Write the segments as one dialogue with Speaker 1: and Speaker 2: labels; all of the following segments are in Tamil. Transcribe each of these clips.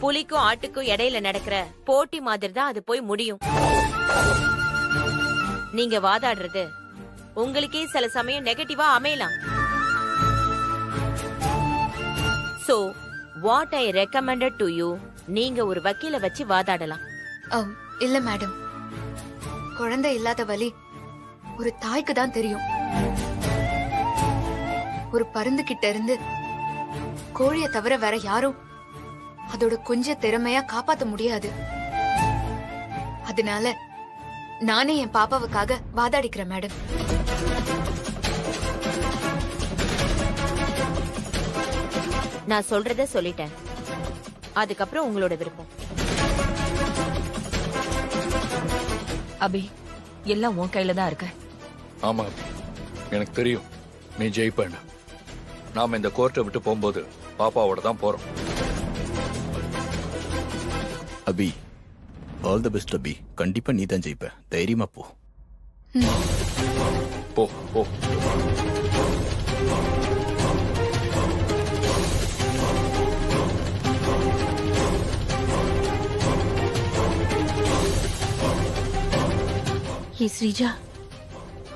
Speaker 1: புலிக்கும் ஆட்டுக்கும் இடையில நடக்கிற போட்டி மாதிரி தான் அது போய் முடியும். நீங்க வாதாடுறது உங்களுக்கே சில சமயம் நெகட்டிவா அமையலாம். So what I recommended to you, நீங்க ஒரு வக்கீல வச்சு வாதாடலாம்.
Speaker 2: இல்ல மேடம், குழந்தை இல்லாத வலி ஒரு தாய்க்கு தான் தெரியும். ஒரு பருந்து கிட்ட இருந்து கோழிய தவிர வேற யாரும் அதோட கொஞ்ச திறமையா காப்பாத்த முடியாது. அதனால நானே என் பாப்பாவுக்காக வாதாடிக்கிறேன் மேடம்.
Speaker 1: நான் சொல்றத சொல்லிட்டேன், அதுக்கப்புறம் உங்களோட விருப்பம்.
Speaker 3: அபி, எல்லாம் உன் கையில தான் இருக்கு.
Speaker 4: ஆமா, எனக்கு தெரியும் நீ ஜெயிப்பேன்னு. நாம இந்த கோர்ட்டை விட்டு போகும்போது பாப்பாவோட தான் போறோம்.
Speaker 5: அபி, ஆல் தி பெஸ்ட் அபி. கண்டிப்பா நீ தான் ஜெயிப்ப. தைரியமா போ.
Speaker 4: போ போ.
Speaker 6: ஏ ஸ்ரீஜா,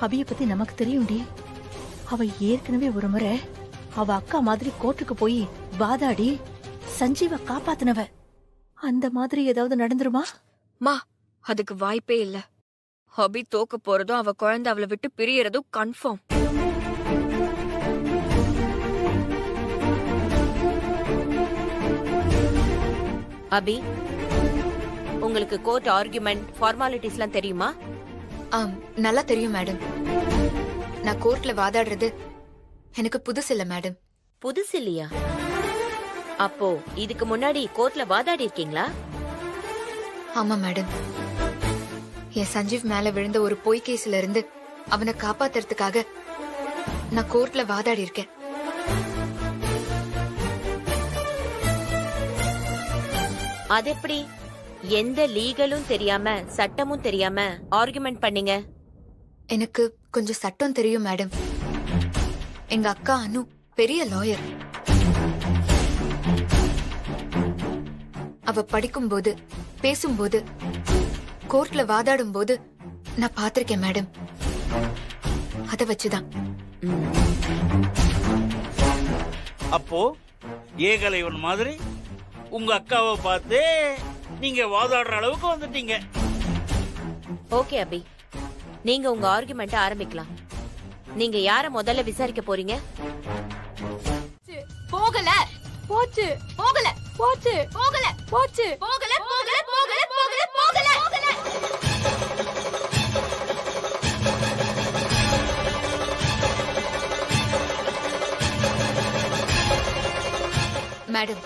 Speaker 6: அபிய பத்தி நமக்கு தெரியும்டி. அவ ஏற்கனவே ஒரு முறை அவ அக்கா மாதிரி கோர்ட்டுக்கு போய் வாதாடி சஞ்சீவ காப்பாத்தினவ. அந்த மாதிரி ஏதாவது நடந்துருமா?
Speaker 2: மா, அதுக்கு வாய்ப்பே இல்ல. அபி தோக்க போறதும் அவ குழந்தை அவளை விட்டு பிரியறதும் கன்ஃபார்ம்.
Speaker 1: அபி, உங்களுக்கு கோர்ட் ஆர்குமெண்ட் ஃபார்மாலிட்டிஸ்லாம் தெரியுமா?
Speaker 2: நல்லா தெரியும் மேடம். நான் கோர்ட்ல வாதாடுறது எனக்கு புதுசு இல்ல மேடம்.
Speaker 1: புதுசு இல்லையா? அப்போ இதுக்கு முன்னாடி கோர்ட்ல வாதாடி இருக்கீங்களா?
Speaker 2: ஆமா மேடம். என் சஞ்சீவ் மேல விழுந்த ஒரு பொய் கேஸ்ல இருந்து அவனை காப்பாத்துறதுக்காக நான் கோர்ட்ல வாதாடி இருக்கேன்.
Speaker 1: அது எப்படி எந்த லீகலும் தெரியாம சட்டமும் தெரியாம ஆர்குமெண்ட் பண்ணீங்க?
Speaker 2: எனக்கு கொஞ்சம் சட்டம் தெரியும் மேடம். எங்க அக்கா அனு பெரிய லாயர். அவ படிக்கும்போது பேசும்போது கோர்ட்ல வாதாடும் போது நான் பாத்திருக்கேன் மேடம். அத வச்சுதான்.
Speaker 7: அப்போ ஏகலைவன் மாதிரி உங்க அக்காவை பார்த்து நீங்க வாதாடுற அளவுக்கு வந்துட்டீங்க.
Speaker 1: ஓகே அபி, நீங்க உங்க ஆர்குமெண்ட் ஆரம்பிக்கலாம். நீங்க யார முதல்ல விசாரிக்க போறீங்க?
Speaker 2: போகல போச்சு, போகல போச்சு, போகல போச்சு, போகல போகல போகல போகல போகல. மேடம்,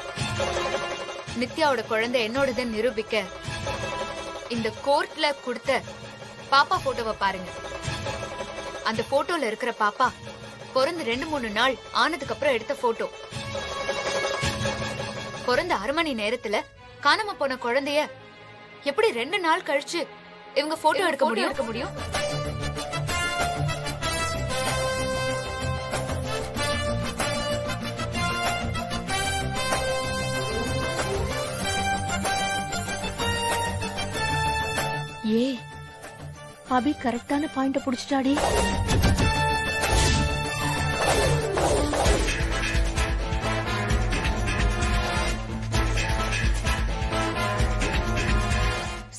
Speaker 2: நித்யாவோட குழந்தை என்னோடதுன்னு நிரூபிக்க இந்த கோர்ட்ல கொடுத்த பாப்பா போட்டோவை பாருங்க. அந்த போட்டோல இருக்கிற பாப்பா பிறந்து 2-3 நாள் ஆனதுக்கு அப்புறம் எடுத்த போட்டோ. பிறந்த 1/2 மணி நேரத்துல காணாம போன குழந்தைய எப்படி 2 நாள் கழிச்சு இவங்க போட்டோ எடுக்க முடியும்?
Speaker 6: ஏ, அபி கரெக்டான பாயிண்ட புடிச்சிட்டாடி.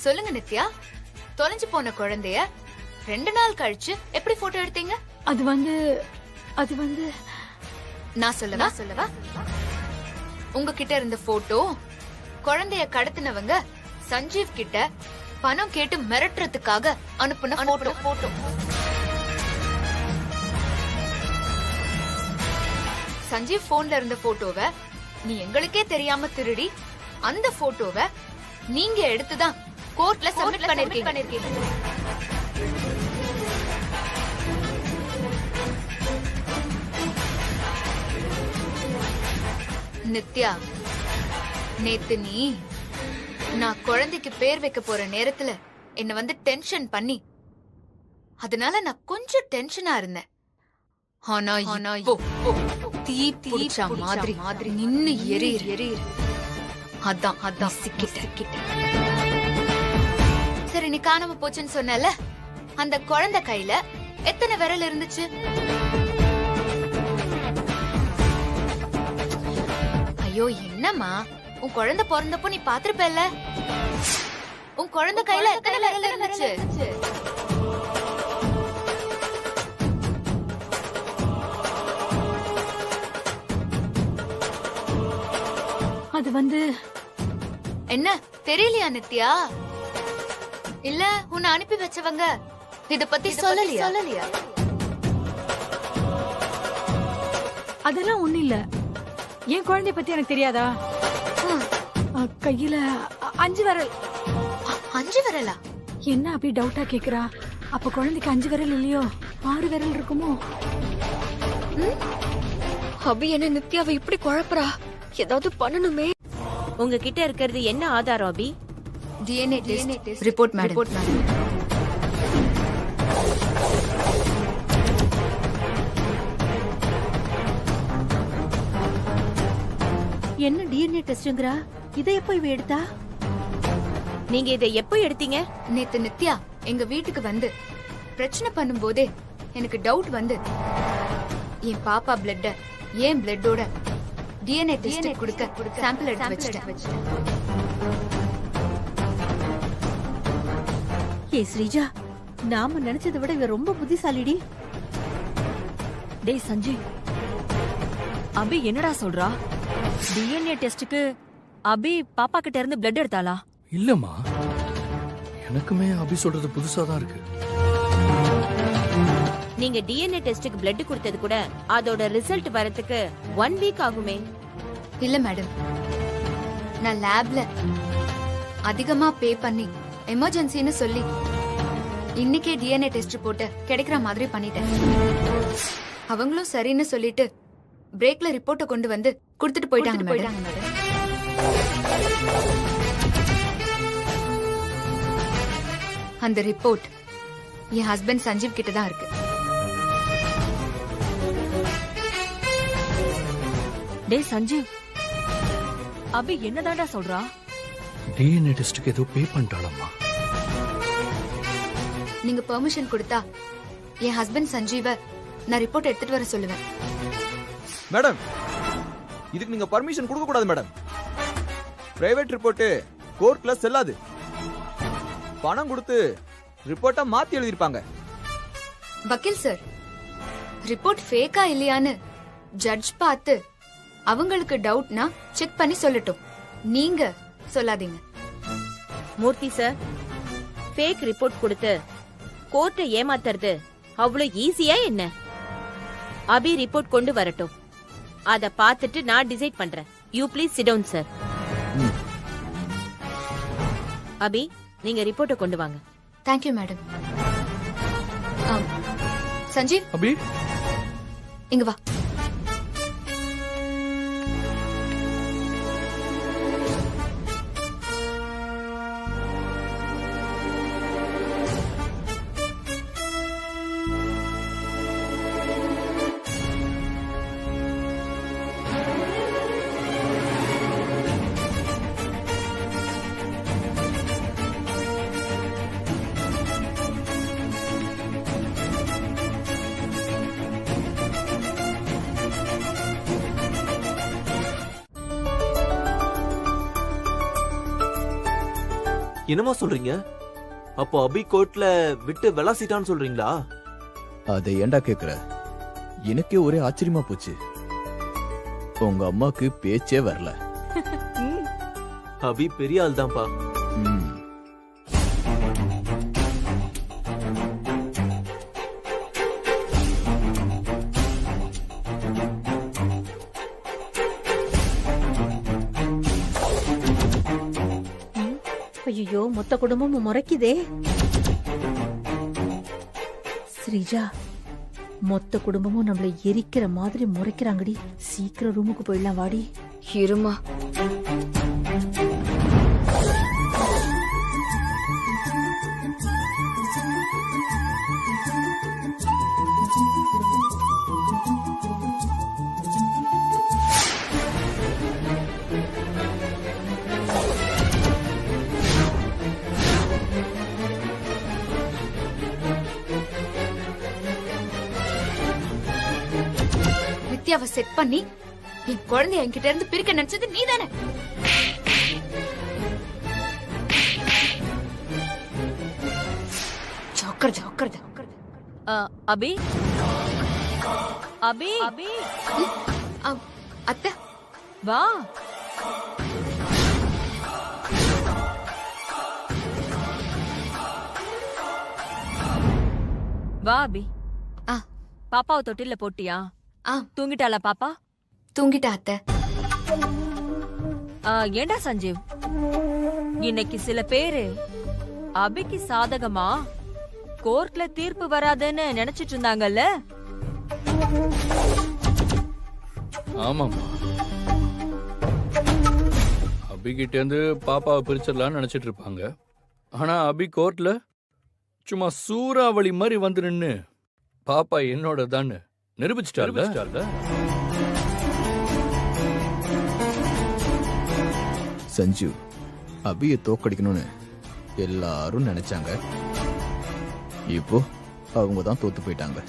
Speaker 2: சொல்லுங்க நித்யா, தொலைஞ்சு போன குழந்தைய 2 நாள் கழிச்சு எப்படி போட்டோ எடுத்தீங்க?
Speaker 6: அது வந்து
Speaker 2: நான் சொல்லவா? உங்ககிட்ட இருந்த போட்டோ குழந்தைய கடத்தினவங்க சஞ்சீவ் கிட்ட பணம் கேட்டு மிரட்டுறதுக்காக அனுப்புன போட்டோ. சஞ்சீவ் போன்ல இருந்த போட்டோவை நீ எங்களுக்கே தெரியாம திருடி அந்த போட்டோவை நீங்க எடுத்துதான் கோர்ட்ல சப்மிட் பண்ணிருக்கீங்க. நித்யா, நேத்து நீ நான் குழந்தைக்கு பேர் வைக்க போற நேரத்துல என்ன வந்து டென்ஷன் பண்ணி அதனால நான் கொஞ்சம் டென்ஷனா இருந்தேன். ஆனா தீ பிடிச்ச மாதிரி நின்னு எரியுது. அதான் சிக்கிட்டேன். சரி, நீ காணாம போச்சுன்னு சொன்னல, அந்த குழந்தை கையில எத்தனை விரல் இருந்துச்சு? ஐயோ என்னம்மா, உன் குழந்தை பிறந்தப்போ நீ பாத்திருப்பல்ல? உன் குழந்தை கையில எத்தனை விரல் இருந்துச்சு?
Speaker 6: அது வந்து
Speaker 2: என்ன தெரியலையா நித்யா? இல்ல உன்னை அனுப்பி வச்சவங்க இத பத்தி சொல்லலையா?
Speaker 8: அதெல்லாம் ஒண்ணு இல்ல. என் குழந்தைய பத்தி எனக்கு தெரியாதா? கையில 5 விரல்.
Speaker 2: 5 விரலா?
Speaker 8: என்ன அப்படி டவுட்டா கேக்குறா? அப்ப குழந்தைக்கு 5 விரல் இல்லையோ, 6 விரல் இருக்குமோ?
Speaker 3: அபி என்ன நித்யாவை இப்படி குழப்பறா? ஏதாவது பண்ணணுமே.
Speaker 1: உங்ககிட்ட இருக்கிறது என்ன ஆதாரம் Abhi?
Speaker 2: DNA test report madam.
Speaker 6: என்ன டிஎன்ஏ டெஸ்ட்ங்கறா? இதை எப்போ இவ எடுத்தா?
Speaker 1: நீங்க இதை எப்போ எடுத்தீங்க?
Speaker 2: நேத்து நித்யா எங்க வீட்டுக்கு வந்து பிரச்சனை பண்ணும்போதே எனக்கு டவுட் வந்து என் பாப்பா பிளட்ட ஏன் பிளட்டோட டிஎன்ஏ டெஸ்ட் கொடுக்க சாம்பிள் எடுத்து வச்சிட்டேன்.
Speaker 6: ஏ ஸ்ரீஜா, நாம நினைச்சதை விட இவ ரொம்ப புத்திசாலிடி.
Speaker 3: டேய் சஞ்சய், அபி என்னடா சொல்றா? டிஎன்ஏ டெஸ்டுக்கு அபி பாப்பா கிட்ட இருந்து பிளட் எடுத்தாளா?
Speaker 4: இல்லம்மா, எனக்குமே அபி சொல்றது புதுசா தான் இருக்கு.
Speaker 1: நீங்க டிஎன்ஏ டெஸ்டுக்கு பிளட் கொடுத்தது கூட அதோட ரிசல்ட் வரதுக்கு 1 வீக் ஆகுமே.
Speaker 2: இல்ல மேடம், நான் லேப்ல அதிகமா பே பண்ணி எமர்ஜென்சின்னு சொல்லி இன்னைக்கே டிஎன்ஏ டெஸ்ட் போட்டு கிடைக்கிற மாதிரி பண்ணிட்டேன். அவங்களும் சரின்னு சொல்லிட்டு பிரேக்ல ரிப்போர்ட்டை கொண்டு வந்து கொடுத்துட்டு போயிட்டாங்க மேடம். அந்த ரிப்போர்ட் என் ஹஸ்பண்ட் சஞ்சீவ் கிட்ட தான் இருக்கு.
Speaker 3: டேய் சஞ்சீவ், அபி என்னதான்டா சொல்றா?
Speaker 4: டிஎன்ஏ டெஸ்டுக்கு ஏதோ பே பண்ணிட்டாளம்மா.
Speaker 2: நீங்க பெர்மிஷன் கொடுத்தா என் ஹஸ்பண்ட் சஞ்சீவ நான் ரிப்போர்ட் எடுத்துட்டு வர சொல்லுவேன்.
Speaker 9: மேடம், இதுக்கு நீங்க பர்மிஷன் கொடுக்க கூடாது மேடம். பிரைவேட் ரிப்போர்ட் கோர்ட்ல செல்லாது. பணம் கொடுத்து ரிப்போர்ட்டா மாத்தி எழுதிருப்பாங்க.
Speaker 2: வக்கீல் சார், ரிப்போர்ட் ஃபேக்கா இல்லையான்னு ஜட்ஜ் பார்த்து அவங்களுக்கு டவுட்னா செக் பண்ணி சொல்லட்டும். நீங்க சொல்லாதீங்க.
Speaker 1: மூர்த்தி சார், ஃபேக் ரிப்போர்ட் கொடுத்து கோர்ட்டை ஏமாத்துறது அவ்வளவு ஈஸியா என்ன? அபி ரிப்போர்ட் கொண்டு வரட்டும், அத பார்த்துட்டு நான் டிசைட் பண்றேன். You please sit down sir. Abhi, நீங்க ரிப்போர்ட்டை கொண்டு வாங்க.
Speaker 2: Thank you madam. சஞ்சீவ்,
Speaker 4: அபி
Speaker 2: இங்க வா.
Speaker 10: என்னமா சொல்றீங்க? அப்போ அபி கோர்ட்ல விட்டு விளாசிட்டான்னு சொல்றீங்களா?
Speaker 5: அதை ஏன்டா கேக்குற? எனக்கே ஒரே ஆச்சரியமா போச்சு. உங்க அம்மாக்கு பேச்சே வரல.
Speaker 10: அபி பெரிய ஆள் தான்ப்பா.
Speaker 6: ஐயோ, மொத்த குடும்பமும் முறைக்குதே. ஸ்ரீஜா, மொத்த குடும்பமும் நம்மள எரிக்கிற மாதிரி முறைக்கிறாங்கடி. சீக்கிரம் ரூமுக்கு போயிடலாம் வாடி.
Speaker 3: இருமா.
Speaker 2: நித்யாவை செட் பண்ணி என் குழந்தைய என்கிட்ட இருந்து பிரிக்க நினைச்சது நீதானே? Joker joker joker.
Speaker 3: Abhi Abhi Abhi
Speaker 2: அத்தை
Speaker 3: வா. வா அபி. பாப்பாவை தொட்டில போட்டியா? தூங்கிட்டாளா பாப்பா?
Speaker 2: தூங்கிட்டா அத்தை.
Speaker 3: ஏண்டா சஞ்சீவ், இன்னைக்கு சில பேரு அபிக்கு சாதகமா கோர்ட்ல தீர்ப்பு வராதுன்னு நினைச்சிட்டு இருந்தாங்கல்ல?
Speaker 4: ஆமாமா, அபிகிட்ட இருந்து பாப்பாவை பிரிச்சிடலாம்னு நினைச்சிட்டு இருப்பாங்க. ஆனா அபி கோர்ட்ல சும்மா சூறாவளி மாதிரி வந்து நின்னு பாப்பா என்னோட தான் நிரூபிச்சிட்டாங்க.
Speaker 5: சஞ்சு அபியை தோக்கடிக்கணும்னு எல்லாரும் நினைச்சாங்க. இப்போ அவங்க தான் தோத்து போயிட்டாங்க.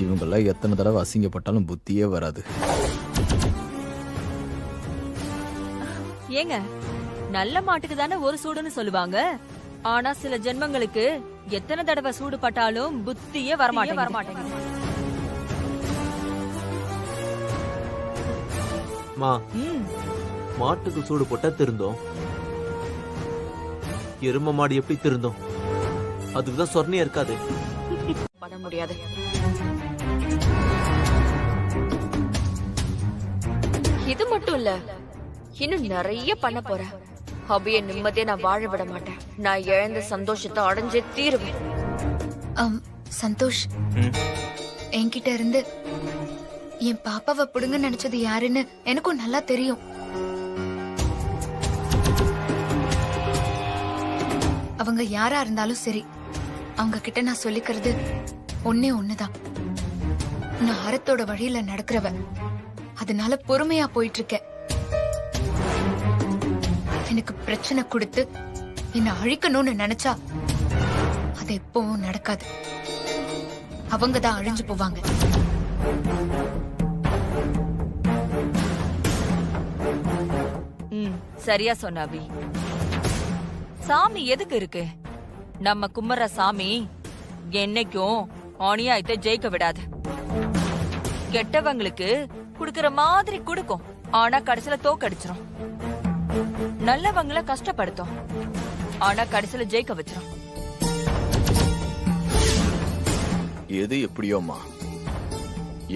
Speaker 5: இவங்கெல்லாம் எத்தனை தடவை அசிங்கப்பட்டாலும் புத்தியே வராது.
Speaker 3: ஏங்க, நல்ல மாட்டுக்கு தானே ஒரு சூடுன்னு சொல்லுவாங்க. ஆனா சில ஜென்மங்களுக்கு எத்தனை தடவை சூடு பட்டாலும் புத்தியே வரமாட்டேங்குது.
Speaker 10: மாட்டுக்கு சூடு போட்டா திருந்தோம், எரும மாடு எப்படி திருந்தோம்? அதுக்குதான் சொர்ணியா இருக்காது.
Speaker 1: பண்ண முடியாது. இது மட்டும் இல்ல, இன்னும் நிறைய பண்ண போறேன். அபிய நிம்மதியா நான் வாழ விட மாட்டேன். நான் இழந்த சந்தோஷத்தை அடைஞ்சே தீருவேன்.
Speaker 2: சந்தோஷ், என்கிட்ட இருந்து என் பாப்பாவை புடுங்க நினைச்சது யாருன்னு எனக்கும் நல்லா தெரியும். அவங்க யாரா இருந்தாலும் சரி, அவங்க கிட்ட நான் சொல்லிக்கிறது ஒன்னே ஒண்ணுதான். நான் அறத்தோட வழியில நடக்கிறவ, அதனால பொறுமையா போயிட்டு இருக்கேன். எனக்கு பிரச்சனை கொடுத்து என்ன அழிக்கணும்னு நினைச்சா அது எப்பவும் நடக்காது. அவங்கதான் அழிஞ்சு போவாங்க.
Speaker 3: சரியா சொன்ன அபி. சாமி எதுக்கு இருக்கு? நம்ம கும்மற சாமி என்னைக்கும் அநியாயத்தை ஜெயிக்க விடாது. கெட்டவங்களுக்கு குடுக்கற மாதிரி குடுக்கும், ஆனா கடைசியில தோக்கடிச்சிரும். நல்லவங்கள கஷ்டப்படுத்தும், ஆனா கடைசியில ஜெயிக்க வச்சிரும்.
Speaker 5: எது எப்படியோமா,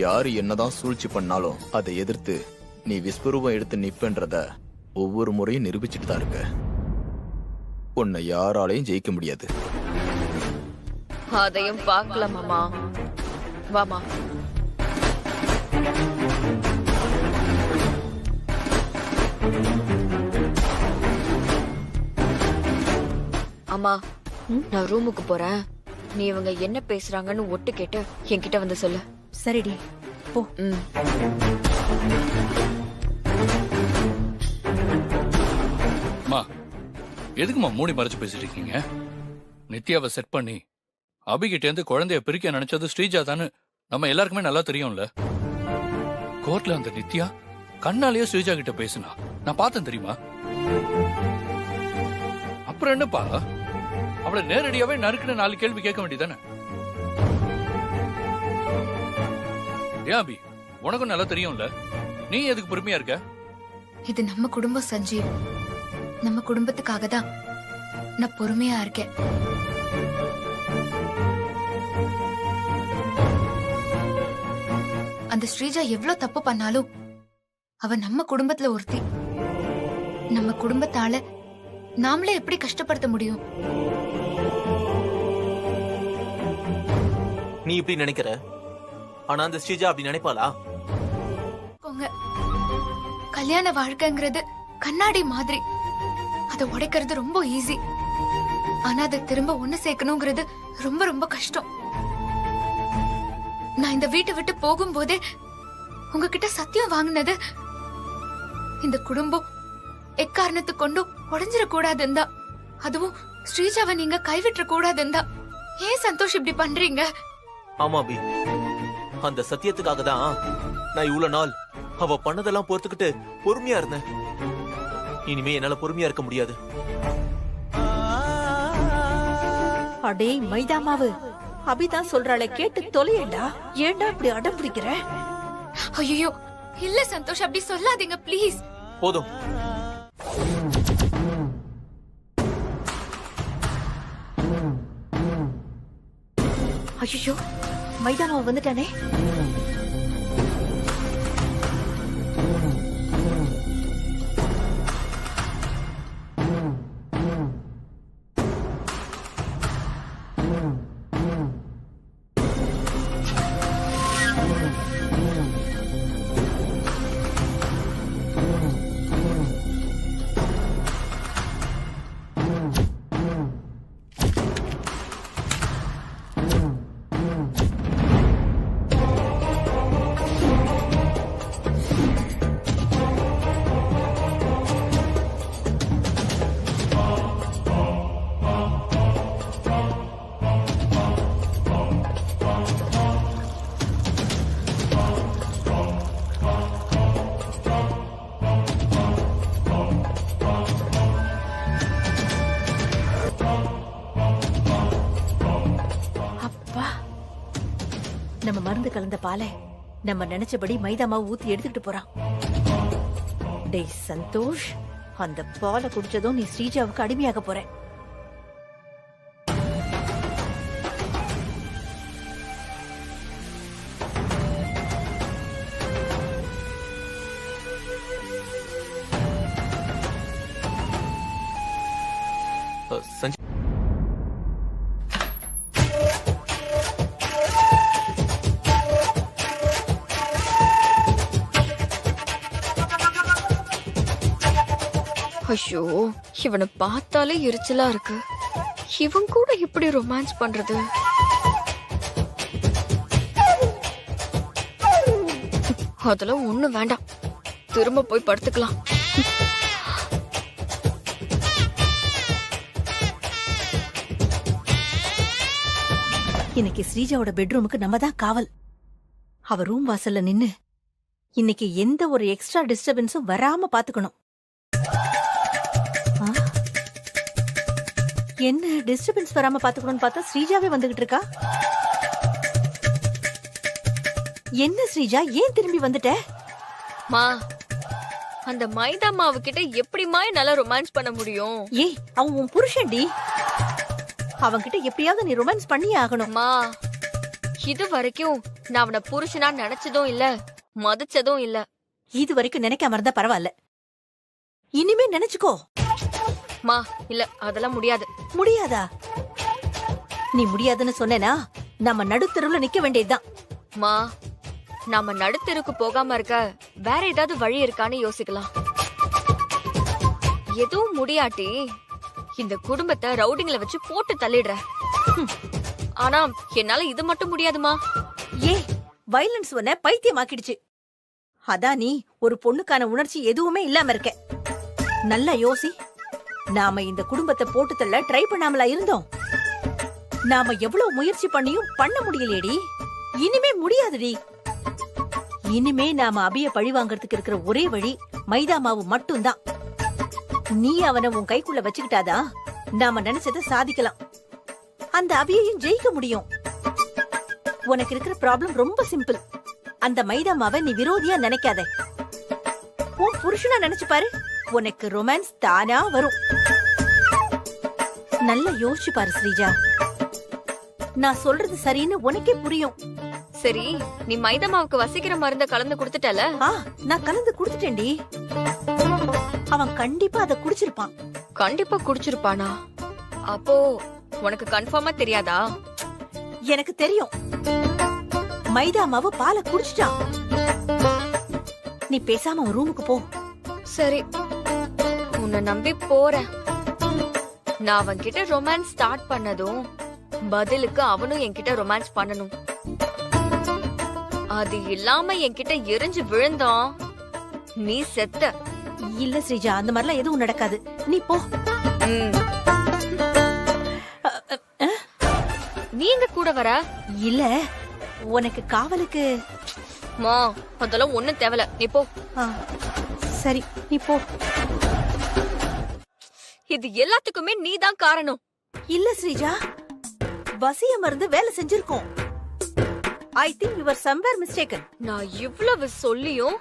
Speaker 5: யாரு என்னதான் சூழ்ச்சி பண்ணாலும் அதை எதிர்த்து நீ விஸ்வரூபம் எடுத்து நிப்பன்றத ஒவ்வொரு முறையும் நிரூபிச்சுட்டு தான் இருக்க. உன்னை யாராலையும் ஜெயிக்க முடியாது.
Speaker 1: அதையும் பார்க்கலாம் மாமா. வாமா. அம்மா, நான் ரூமுக்கு போறேன். நீ இவங்க என்ன பேசுறாங்கன்னு ஒட்டு கேட்டு என்கிட்ட வந்து சொல்லு.
Speaker 6: சரிடி, போ.
Speaker 4: அம்மா, எதுக்குமா மூடி மறைச்சு பேசிட்டு இருக்கீங்க? நித்யாவை செட் பண்ணி அபிகிட்ட இருந்து குழந்தைய பிரிக்க நினைச்சது ஸ்ரீஜா தானு நம்ம எல்லாருக்குமே நல்லா தெரியும்ல. கோர்ட்ல அந்த நித்யா கண்ணாலேயே ஸ்ரீஜா கிட்ட பேசினா நான் பார்த்தேன் தெரியுமா? அப்புறம் என்னப்பா, அவளை நேரடியாவே நறுக்குன்னு 4 கேள்வி கேட்க வேண்டியதானே? ஏன் அபி, உனக்கும் நல்லா தெரியும்ல, நீ எதுக்கு பொறுமையா இருக்க?
Speaker 2: இது நம்ம குடும்பம் சஞ்சீவ். நம்ம குடும்பத்துக்காக தான் நான் பொறுமையா இருக்கேன். அந்த ஸ்ரீஜா எவ்வளவு தப்பு பண்ணாலும் அவ நம்ம குடும்பத்துல ஒருத்தி. நம்ம குடும்பத்தால நாமளே எப்படி கஷ்டப்படுத்த முடியும்?
Speaker 10: நீ இப்படி நினைக்கிற, ஆனா அந்த ஸ்ரீஜா அப்படி நினைப்பாளா?
Speaker 2: கல்யாண வாழ்க்கைங்கிறது கண்ணாடி மாதிரி. அதை உடைக்கிறது ரொம்ப ஈஸி, ஆனா அதை திரும்ப ஒண்ணு சேர்க்கணுங்கிறது ரொம்ப ரொம்ப கஷ்டம். நான் இந்த வீட்டை விட்டு போகும்போதே உங்ககிட்ட சத்தியம் வாங்கினது, இந்த குடும்பம் எக்காரணத்து கொண்டும் உடைஞ்சிட கூடாதுந்தா, அதுவும் ஸ்ரீஜாவை நீங்க கைவிட்ட கூடாதுந்தா. ஏன் சந்தோஷ் இப்படி பண்றீங்க?
Speaker 10: ஆமா அபி, அந்த சத்தியத்துக்காக தான் நான் இவ்வளவு நாள் அவ பண்ணதெல்லாம் பொறுத்துக்கிட்டு பொறுமையா இருந்தேன். இனிமே என்னால பொறுமையா இருக்க முடியாது.
Speaker 6: அடே மைதா மாவு, அபிதான் சொல்றாளே கேட்டு தொலையேண்டா. ஏண்டா இப்படி அடம் பிடிக்கிற?
Speaker 2: ஐயோ இல்ல சந்தோஷ், அப்படி சொல்லாதீங்க ப்ளீஸ்.
Speaker 10: போதும்.
Speaker 6: ஐயோ மைதா மாவு வந்துட்டானே. நம்ம மருந்து கலந்த பாலை நம்ம நினைச்சபடி மைதா மாவு ஊத்தி எடுத்துக்கிட்டு போறான். டேய் சந்தோஷ், அந்த பாலை குடிச்சதும் நீ ஸ்ரீஜாவுக்கு அடிமையாக போற.
Speaker 10: சஞ்சய்,
Speaker 2: ஐயோ இவனை பார்த்தாலே எரிச்சலா இருக்கு. இவன் கூட இப்படி ரொமான்ஸ் பண்றது? அதெல்லாம் ஒண்ணு வேண்டாம், திரும்ப போய் படுத்துக்கலாம்.
Speaker 6: இன்னைக்கு ஸ்ரீஜாவோட பெட்ரூமுக்கு நம்ம தான் காவல். அவ ரூம் வாசல்ல நின்னு இன்னைக்கு எந்த ஒரு எக்ஸ்ட்ரா டிஸ்டர்பன்ஸும் வராம பாத்துக்கணும். என்ன டிஸ்டர்பன்ஸ் வராம பாத்துக்கணும்னு பார்த்தா ஸ்ரீஜாவே வந்துகிட்டு இருக்கா. என்ன ஸ்ரீஜா, ஏன் திரும்பி வந்துட்ட?
Speaker 2: மா, அந்த மைதா மாவு கிட்ட எப்படிமா நல்லா ரொமான்ஸ் பண்ண முடியும்?
Speaker 6: ஏய், அவன் உன் புருஷன்டி. அவன்கிட்ட எப்படியாவது நீ ரொமான்ஸ் பண்ணியே ஆகணுமா?
Speaker 2: இது வரைக்கும் நான் அவனை புருஷனா நினைச்சதும் இல்ல, மதிச்சதும் இல்ல.
Speaker 6: இது வரைக்கும் நினைக்காம இருந்தா பரவாயில்ல, இனிமே நினைச்சுக்கோ.
Speaker 2: மா இல்ல, அதெல்லாம் முடியாது.
Speaker 6: முடியாதா? நீ முடியாதுன்னு சொன்னேனா நம்ம நடுத்தெருவுல நிக்க வேண்டியதுதான்.
Speaker 2: மா, நாம நடுத்தெருக்கு போகாம இருக்க வேற ஏதாவது வழி இருக்கான்னு யோசிக்கலாம். எதுவும் முடியாட்டி இந்த குடும்பத்தை ரவுடிங்களை வச்சு போட்டு தள்ளிடுற. ஆனா என்னால இது மட்டும் முடியாதுமா.
Speaker 6: ஏய், வயலன்ஸ் உன்னை பைத்தியமாக்கிடுச்சு. அதான் நீ ஒரு பொண்ணுக்கான உணர்ச்சி எதுவுமே இல்லாம இருக்க. நல்லா யோசி. நாம இந்த குடும்பத்தை போட்டு தள்ள ட்ரை பண்ணாமலா இருந்தோம்? நாம எவ்வளவு முயற்சி பண்ணியும் பண்ண முடியலையேடி. இனிமே முடியாதுடி. இனிமே நாம அபிய பழி வாங்கறதுக்கு இருக்கிற ஒரே வழி மைதா மாவு மட்டும்தான். நீ அவனை உன் கைக்குள்ள வச்சுக்கிட்டாதான் நாம நினைச்சதை சாதிக்கலாம். அந்த அபியையும் ஜெயிக்க முடியும். உனக்கு இருக்கிற ப்ராப்ளம் ரொம்ப சிம்பிள். அந்த மைதா மாவை நீ விரோதியா நினைக்காத. உன் புருஷனா நினைச்சு பாரு, உனக்கு ரொமான்ஸ் தானா வரும். நல்லா யோசிச்சு பாரு ஸ்ரீஜா. நான் சொல்றது சரின்னு உனக்கே புரியும்.
Speaker 2: சரி, நீ மைதா மாவுக்கு வசிக்கிற மருந்த கலந்து குடுத்துட்டல?
Speaker 6: நான் கலந்து குடுத்துட்டேன்டி. அவன் கண்டிப்பா அதை குடிச்சிருப்பான்.
Speaker 2: கண்டிப்பா குடிச்சிருப்பானா? அப்போ உனக்கு கன்ஃபார்மா தெரியாதா?
Speaker 6: எனக்கு தெரியும். மைதா மாவு பாலை குடிச்சிட்டான். நீ பேசாம உன் ரூமுக்கு போ.
Speaker 2: சரி, உன்னை நம்பி போறேன். நான் அவன் கிட்ட ரொமான்ஸ் ஸ்டார்ட் பண்ணதும் பதிலுக்கு அவனும் என்கிட்ட ரொமான்ஸ் பண்ணணும். அது இல்லாம என்கிட்ட எரிஞ்சு விழுந்தான், நீ செத்த.
Speaker 6: இல்ல ஸ்ரீஜா, அந்த மாதிரிலாம் எதுவும் நடக்காது. நீ போ.
Speaker 2: நீ எங்க கூட வர?
Speaker 6: இல்ல, உனக்கு காவலுக்கு
Speaker 3: மா அதெல்லாம் ஒண்ணும் தேவல நீ போ.
Speaker 6: ஆ, சரி நீ போ.
Speaker 3: இது எல்லாத்துக்குமே நீதான் காரணம்.
Speaker 6: இல்ல ஸ்ரீஜா, வசிய மருந்து வேலை செஞ்சிருக்கோம். I think you are somewhere mistaken.
Speaker 3: நான் இவ்வளவு சொல்லியும்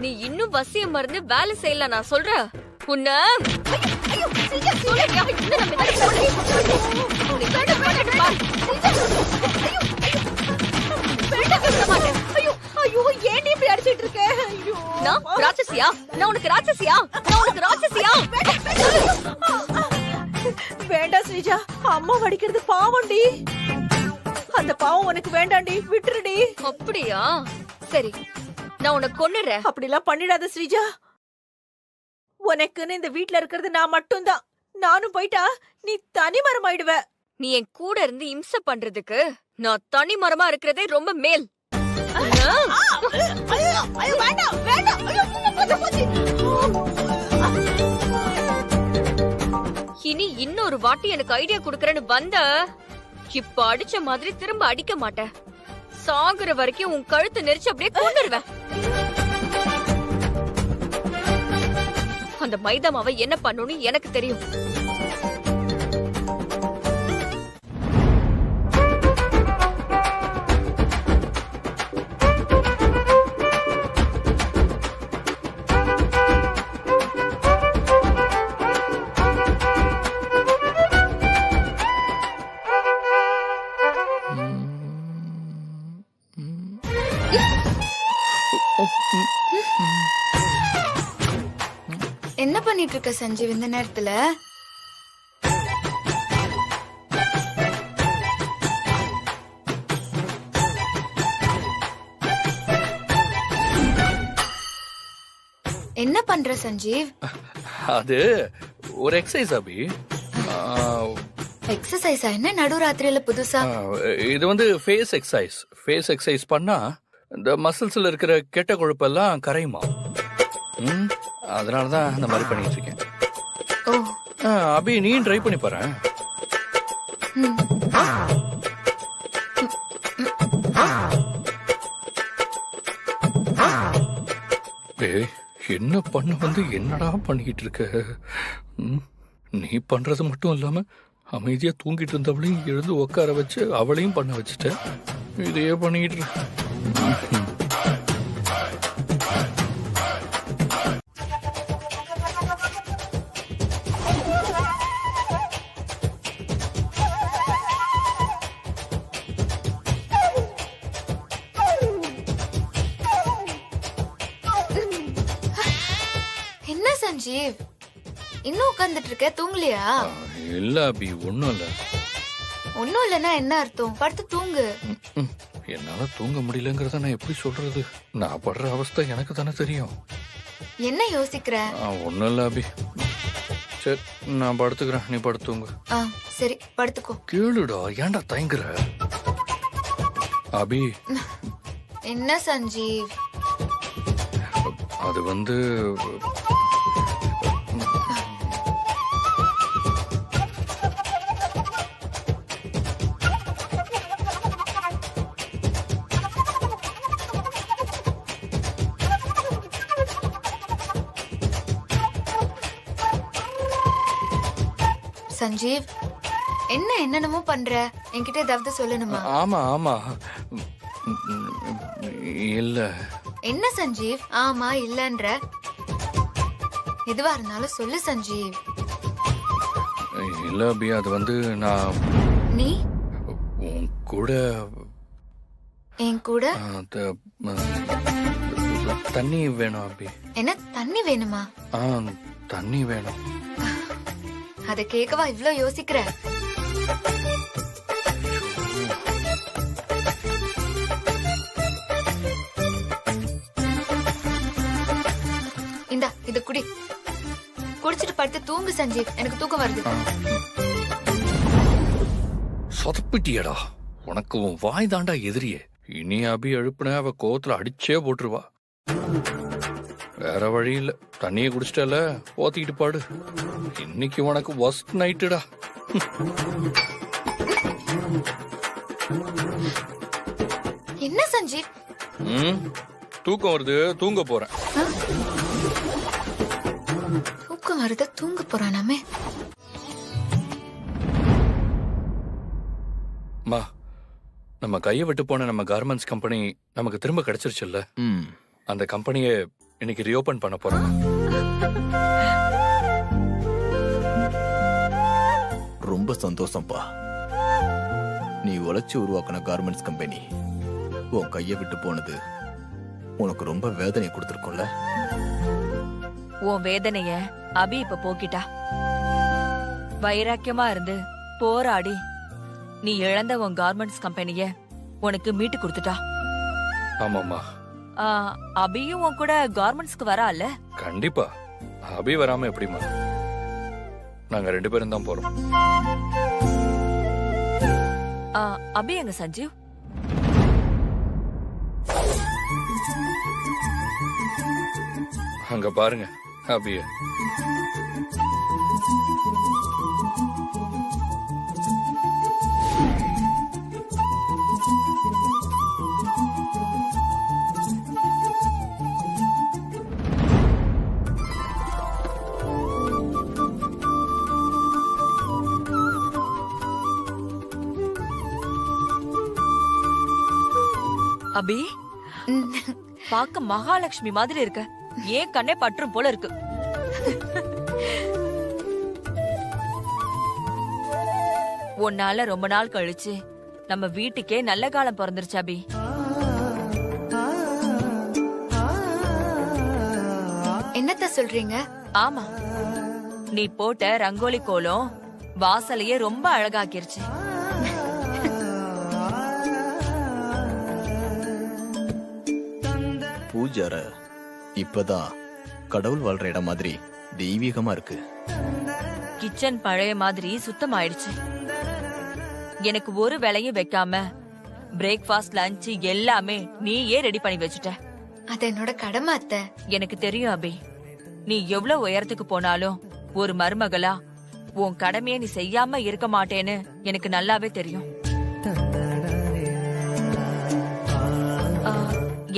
Speaker 3: நீ இன்னும் வசிய மருந்து வேலை செய்யல. நான் சொல்றேன் உன்ன ராட்சசியா? நான் உனக்கு ராட்சசியா? நான் உனக்கு ராட்சசியா?
Speaker 6: வேண்டாம் ஸ்ரீஜா, அம்மா வடிக்கிறது பாவம்டி. அந்த பாவம் உனக்கு வேண்டாண்டி, விட்டுருடி.
Speaker 3: அப்படியா? சரி, நான் உன்னை கொன்னுறேன்.
Speaker 6: அப்படிலாம் பண்ணிடாத ஸ்ரீஜா. உனக்குன்னு இந்த வீட்ல இருக்கிறது நான் மட்டும்தான். நானும் போயிட்டா நீ தனி மரம் ஆயிடுவ.
Speaker 3: நீ என் கூட இருந்து இம்சை பண்றதுக்கு நான் தனி மரமா இருக்கிறதே ரொம்ப மேல். இனி இன்னொரு வாட்டி எனக்கு ஐடியா குடுக்கறேன்னு வந்த, இப்ப அடிச்ச மாதிரி திரும்ப அடிக்க மாட்டேன். சாகுற வரைக்கும் உன் கழுத்து நெரிச்சு அப்படியே கொண்டுருவேன். அந்த மைதா மாவை என்ன பண்ணுன்னு எனக்கு தெரியும்.
Speaker 2: என்ன பண்ணிட்டு இருக்க சஞ்சீவ் இந்த நேரத்துல? என்ன பண்ற சஞ்சீவ்?
Speaker 4: அது ஒரு எக்ஸசைஸ் அபி.
Speaker 2: எக்ஸசைஸா? என்ன நடுராத்திரியில புதுசா?
Speaker 4: இது வந்து ஃபேஸ் எக்ஸசைஸ். ஃபேஸ் எக்ஸசைஸ் பண்ணா இந்த மசில்ஸ்ல இருக்கிற கெட்ட கொழுப்பெல்லாம் கரையுமா. அதனாலதான் அந்த மாதிரி பண்ணிட்டு இருக்கேன்.
Speaker 2: ஓ,
Speaker 4: அபி நீ ட்ரை பண்ணி பாரு. ஏய், என்ன பண்ண வந்து என்னடா பண்ணிக்கிட்டு இருக்க? நீ பண்றது மட்டும் இல்லாம அமைதியா தூங்கிட்டு இருந்தவளையும் எழுந்து உட்கார வச்சு அவளையும் பண்ண வச்சுட்ட. இதையே பண்ணிக்கிட்டு இருக்க.
Speaker 2: என்ன சஞ்சீவ் இன்னும் உட்கார்ந்துட்டு இருக்க? தூங்கலையா?
Speaker 4: இல்ல அபி, ஒண்ணும் இல்ல.
Speaker 2: ஒன்னும் இல்லன்னா என்ன அர்த்தம்? படுத்து தூங்கு.
Speaker 4: என்னால தூங்க முடியலங்கிறத நான் எப்படி சொல்றது? நான் படுற அவஸ்தை எனக்கு தானே தெரியும்.
Speaker 2: என்ன யோசிக்கிற?
Speaker 4: ஒண்ணும் இல்ல அபி. சரி, நான் படுத்துக்கிறேன், நீ படுத்துங்க.
Speaker 2: சரி, படுத்துக்கோ.
Speaker 4: கேளுடா, ஏன்டா தயங்குற? அபி.
Speaker 2: என்ன சஞ்சீவ்?
Speaker 4: அது வந்து
Speaker 2: சஞ்சீவ், என்ன என்னென்னமோ பண்ற? என்கிட்ட ஏதாவது சொல்லணுமா?
Speaker 4: ஆமா ஆமா. இல்ல.
Speaker 2: என்ன சஞ்சீவ் ஆமா இல்லன்ற? எதுவா இருந்தாலும் சொல்லு சஞ்சீவ்.
Speaker 4: இல்ல அபி, அது வந்து நான்
Speaker 2: நீ
Speaker 4: உன் கூட
Speaker 2: என் கூட
Speaker 4: தண்ணி வேணும் அபி.
Speaker 2: என்ன தண்ணி வேணுமா?
Speaker 4: தண்ணி வேணும்.
Speaker 2: அத கேட்கவா இவ்ளோ யோசிக்கிற? இந்தா இத குடி. குடிச்சிட்டு படுத்து தூங்கு சஞ்சீவ், எனக்கு தூக்கம் வருது.
Speaker 4: சொதப்பிட்டியடா, உனக்கு உன் வாய் தாண்டா எதிரியே. இனி அபி எழுப்புன அவ கோவத்துல அடிச்சே போட்டுருவா. வேற வழி இல்ல, தண்ணிய குடிச்சிட்டல, போத்திக்கிட்டு பாடு. இன்னைக்கு உனக்கு வஸ்ட் நைட்டுடா.
Speaker 2: என்ன சஞ்சீவ்?
Speaker 4: தூக்கம் வருது, தூங்க போறேன்.
Speaker 2: தூக்கம் வருது, தூங்க போறானாமே.
Speaker 4: மா, நம்ம கையை விட்டு போன நம்ம கார்மெண்ட்ஸ் கம்பெனி நமக்கு திரும்ப கிடைச்சிருச்சுல்ல. அந்த கம்பெனியை இன்னைக்கு ரீஓபன் பண்ண போறோம்.
Speaker 5: ரொம்ப சந்தோஷம்ப்பா. நீ உழைச்சு உருவாக்கின கார்மெண்ட்ஸ் கம்பெனி உன் கையை விட்டு போனது உனக்கு ரொம்ப வேதனை கொடுத்திருக்கும்ல.
Speaker 11: உன் வேதனைய அபி இப்ப போக்கிட்டா. வைராக்கியமா இருந்து போராடி நீ இழந்த உன் கார்மெண்ட்ஸ் கம்பெனிய உனக்கு மீட்டு கொடுத்துட்டா.
Speaker 4: ஆமாமா.
Speaker 11: அபியும் உன் கூட கார்மெண்ட்ஸ்க்கு வரால?
Speaker 4: கண்டிப்பா. அபி வராம எப்படிமா? நாங்க 2 பேரும் தான் போறோம்.
Speaker 11: அபி எங்க சஞ்சீவ்?
Speaker 4: அங்க பாருங்க அபிய.
Speaker 11: அபி, பாக்க மகாலட்சுமி மாதிரி இருக்க. ஏன் கண்ணே பற்றும் போல இருக்கு. உன்னால ரொம்ப நாள் கழிச்சு நம்ம வீட்டுக்கே நல்ல காலம் பிறந்துருச்சு அபி.
Speaker 2: என்னத்த சொல்றீங்க?
Speaker 11: ஆமா, நீ போட்ட ரங்கோலி கோலம் வாசலையே ரொம்ப அழகாக்கிருச்சு.
Speaker 5: பூஜார இப்பதான் கடவுள் வாழ்ற இடம் மாதிரி தெய்வீகமா இருக்கு.
Speaker 11: கிச்சன் பழைய மாதிரி சுத்தமாயிடுச்சு. எனக்கு ஒரு வேலையும் வைக்காம பிரேக்ஃபாஸ்ட் லஞ்ச் எல்லாமே நீயே ரெடி பண்ணி வச்சுட்ட.
Speaker 2: அது என்னோட கடமை அத்தை.
Speaker 11: எனக்கு தெரியும் அபி, நீ எவ்வளவு உயரத்துக்கு போனாலும் ஒரு மருமகளா உன் கடமையை நீ செய்யாம இருக்க மாட்டேன்னு எனக்கு நல்லாவே தெரியும்.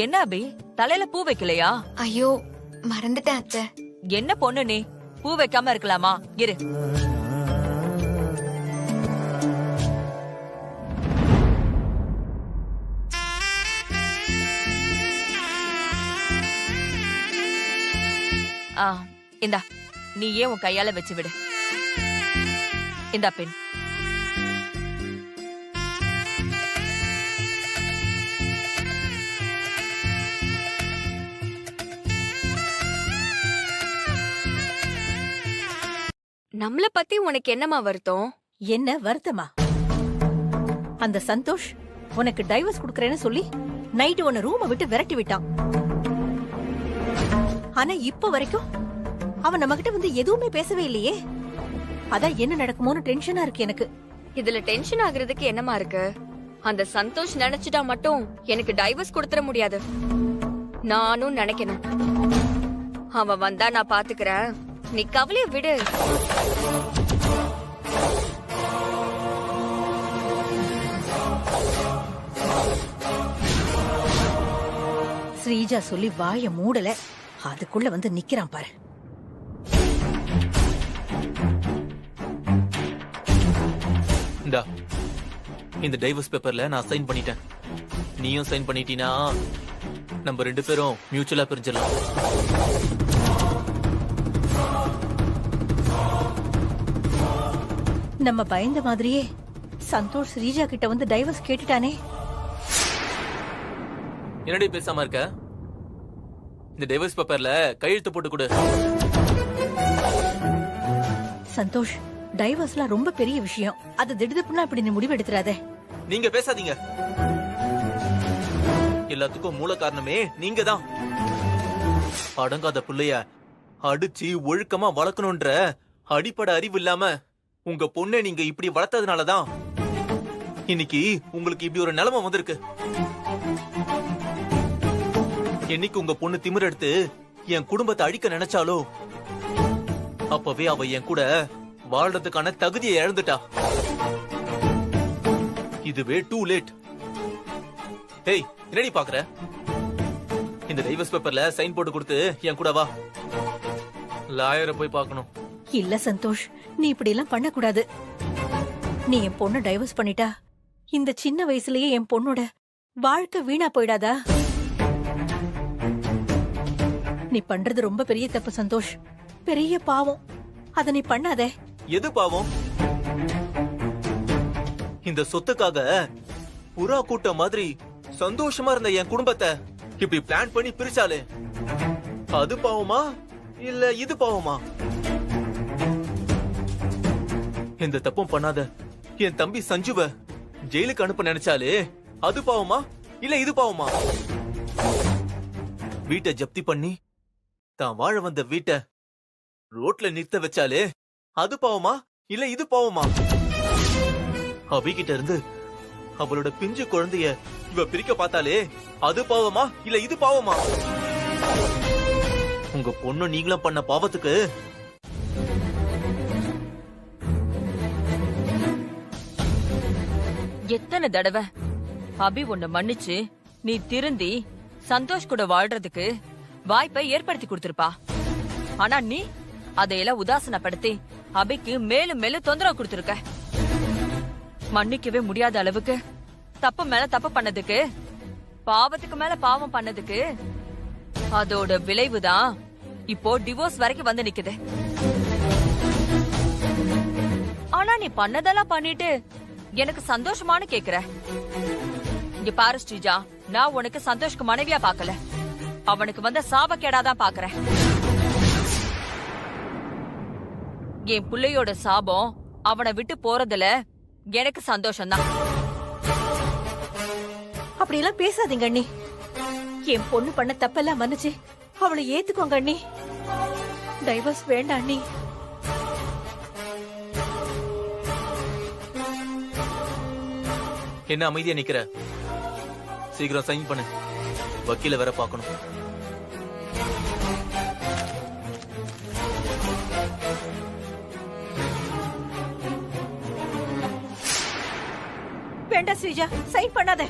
Speaker 11: என்ன அபி, தலையில பூ வைக்கலையா?
Speaker 2: ஐயோ, மறந்துட்டேன் அத்தை.
Speaker 11: என்ன பொண்ணு நீ, பூ வைக்காம இருக்கலாமா? இரு. இந்தா, நீயே உன் கையால வச்சு விடு. இந்தா பெண்.
Speaker 3: நம்மள பத்தி உனக்கு என்னமா வருத்தம்?
Speaker 6: என்ன வருத்தமா? அந்த சந்தோஷ் உனக்கு டைவர்ஸ் குடுக்கறேன்னு சொல்லி நைட்டு உன்னை ரூமை விட்டு விரட்டி விட்டான். ஆனா இப்ப வரைக்கும் அவன் நம்ம கிட்ட வந்து எதுவுமே பேசவே இல்லையே. அதான் என்ன நடக்குமோன்னு டென்ஷனா இருக்கு எனக்கு.
Speaker 3: இதுல டென்ஷன் ஆகுறதுக்கு என்னமா இருக்கு? அந்த சந்தோஷ் நினைச்சிட்டா மட்டும் எனக்கு டைவர்ஸ் கொடுத்துட முடியாது. நானும் நினைக்கணும். அவன் வந்தா நான் பாத்துக்கிறேன், நீ கவலைய விடு.
Speaker 6: ஸ்ரீஜா சொல்லி வாய மூடல, அதுக்குள்ள வந்து நிக்கிறான் பாரு.
Speaker 10: இந்த டைவர்ஸ் பேப்பர்ல நான் சைன் பண்ணிட்டேன். நீயும் சைன் பண்ணிட்டீனா நம்ம 2 பேரும் மியூச்சுவலா பிரிஞ்சிடலாம்.
Speaker 6: நம்ம பயந்த மாதிரியே சந்தோஷ் ஸ்ரீஜா கிட்ட வந்து டைவர்ஸ் கேட்டுட்டானே.
Speaker 10: என்னடி பேசாம இருக்க? இந்த டைவர்ஸ் பேப்பர்ல கையெழுத்து போட்டு கொடு.
Speaker 6: சந்தோஷ், டைவர்ஸ்லாம் ரொம்ப பெரிய விஷயம். அது திடுதிப்புனா இப்படி நீ முடிவு எடுத்துறாதே.
Speaker 10: நீங்க பேசாதீங்க. எல்லாத்துக்கும் மூல காரணமே நீங்க தான். அடங்காத புள்ளைய அடிச்சு ஒழுக்கமா வளர்க்கணும்ன்ற அடிப்படை அறிவு இல்லாம உங்க பொண்ணை நீங்க இப்படி வளர்த்ததுனாலதான் இன்னைக்கு உங்களுக்கு இப்படி ஒரு நிலைமை வந்திருக்கு. என்னைக்கு உங்க பொண்ணு திமிர் எடுத்து என் குடும்பத்தை அழிக்க நினைச்சாலோ அப்பவே அவ என் கூட வாழ்றதுக்கான தகுதியை இழந்துட்டா. இதுவே டூ லேட். ஏய் என்னடி பாக்குற? இந்த டைவர்ஸ் பேப்பர்ல சைன் போட்டு கொடுத்து என் கூட வா. லாயரை போய் பார்க்கணும்.
Speaker 6: இல்ல சந்தோஷ், நீ இப்படி எல்லாம் பண்ணக்கூடாது. நீ என் பொண்ணு டைவர்ஸ் பண்ணிட்டா இந்த சின்ன வயசுலயே என் பொண்ணோட வாழ்க்கை வீணா போயிடாதா? நீ பண்றது ரொம்ப பெரிய தப்பு சந்தோஷ், பெரிய பாவம். அத நீ பண்ணாதே.
Speaker 10: எது பாவம்? இந்த சொத்துக்காக புறா கூட்டம் மாதிரி சந்தோஷமா இருந்த என் குடும்பத்தை இப்படி பிளான் பண்ணி பிரிச்சாலே அது பாவமா இல்ல இது பாவமா? எந்த தப்பும் பண்ணாத என் தம்பி சஞ்சுவ ஜெயிலுக்கு அனுப்ப நினைச்சாலே அது பாவமா இல்ல இது பாவமா? வீட்டை ஜப்தி பண்ணி தான் வாழ வந்த வீட்டை ரோட்ல நிறுத்த வச்சாலே அது பாவமா இல்ல இது பாவமா? அபிகிட்ட இருந்து அவளோட பிஞ்சு குழந்தைய இவ பிரிக்க பார்த்தாலே அது பாவமா இல்ல இது பாவமா? உங்க பொண்ணு நீங்களும் பண்ண பாவத்துக்கு
Speaker 11: எத்தனை தடவை அபி உன்னை மன்னிச்சு நீ திருந்தி சந்தோஷ் கூட வாழ்றதுக்கு வாய்ப்பை ஏற்படுத்தி கொடுத்திருப்பா. ஆனா நீ அதையெல்லாம் உதாசனப்படுத்தி அபிக்கு மேலும் மேலும் தொந்தரவு கொடுத்திருக்க. மன்னிக்கவே முடியாத அளவுக்கு தப்பு மேல தப்பு பண்ணதுக்கு, பாவத்துக்கு மேல பாவம் பண்ணதுக்கு அதோட விளைவுதான் இப்போ டிவோர்ஸ் வரைக்கும் வந்து நிக்குது. ஆனா நீ பண்ணதெல்லாம் பண்ணிட்டு எனக்கு சந்தோஷமானு கேக்குற. இங்க பாரு ஸ்ரீஜா, நான் உனக்கு சந்தோஷ்க்கு மனைவியா பாக்கல, அவனுக்கு வந்த சாபக்கேடாதான் பாக்குறேன். என் பிள்ளையோட சாபம் அவனை விட்டு போறதுல எனக்கு சந்தோஷம்தான்.
Speaker 6: அப்படியெல்லாம் பேசாதீங்க அண்ணி. என் பொண்ணு பண்ண தப்பெல்லாம் மன்னிச்சு அவளை ஏத்துக்கோங்க அண்ணி. டைவர்ஸ் வேண்டாம் அண்ணி.
Speaker 10: என்ன அமைதியா நிக்கிற? சீக்கிரம் சைன் பண்ணு, வக்கீல வேற பார்க்கணும்.
Speaker 6: வேண்டாம் ஸ்ரீஜா, சைன் பண்ணாத.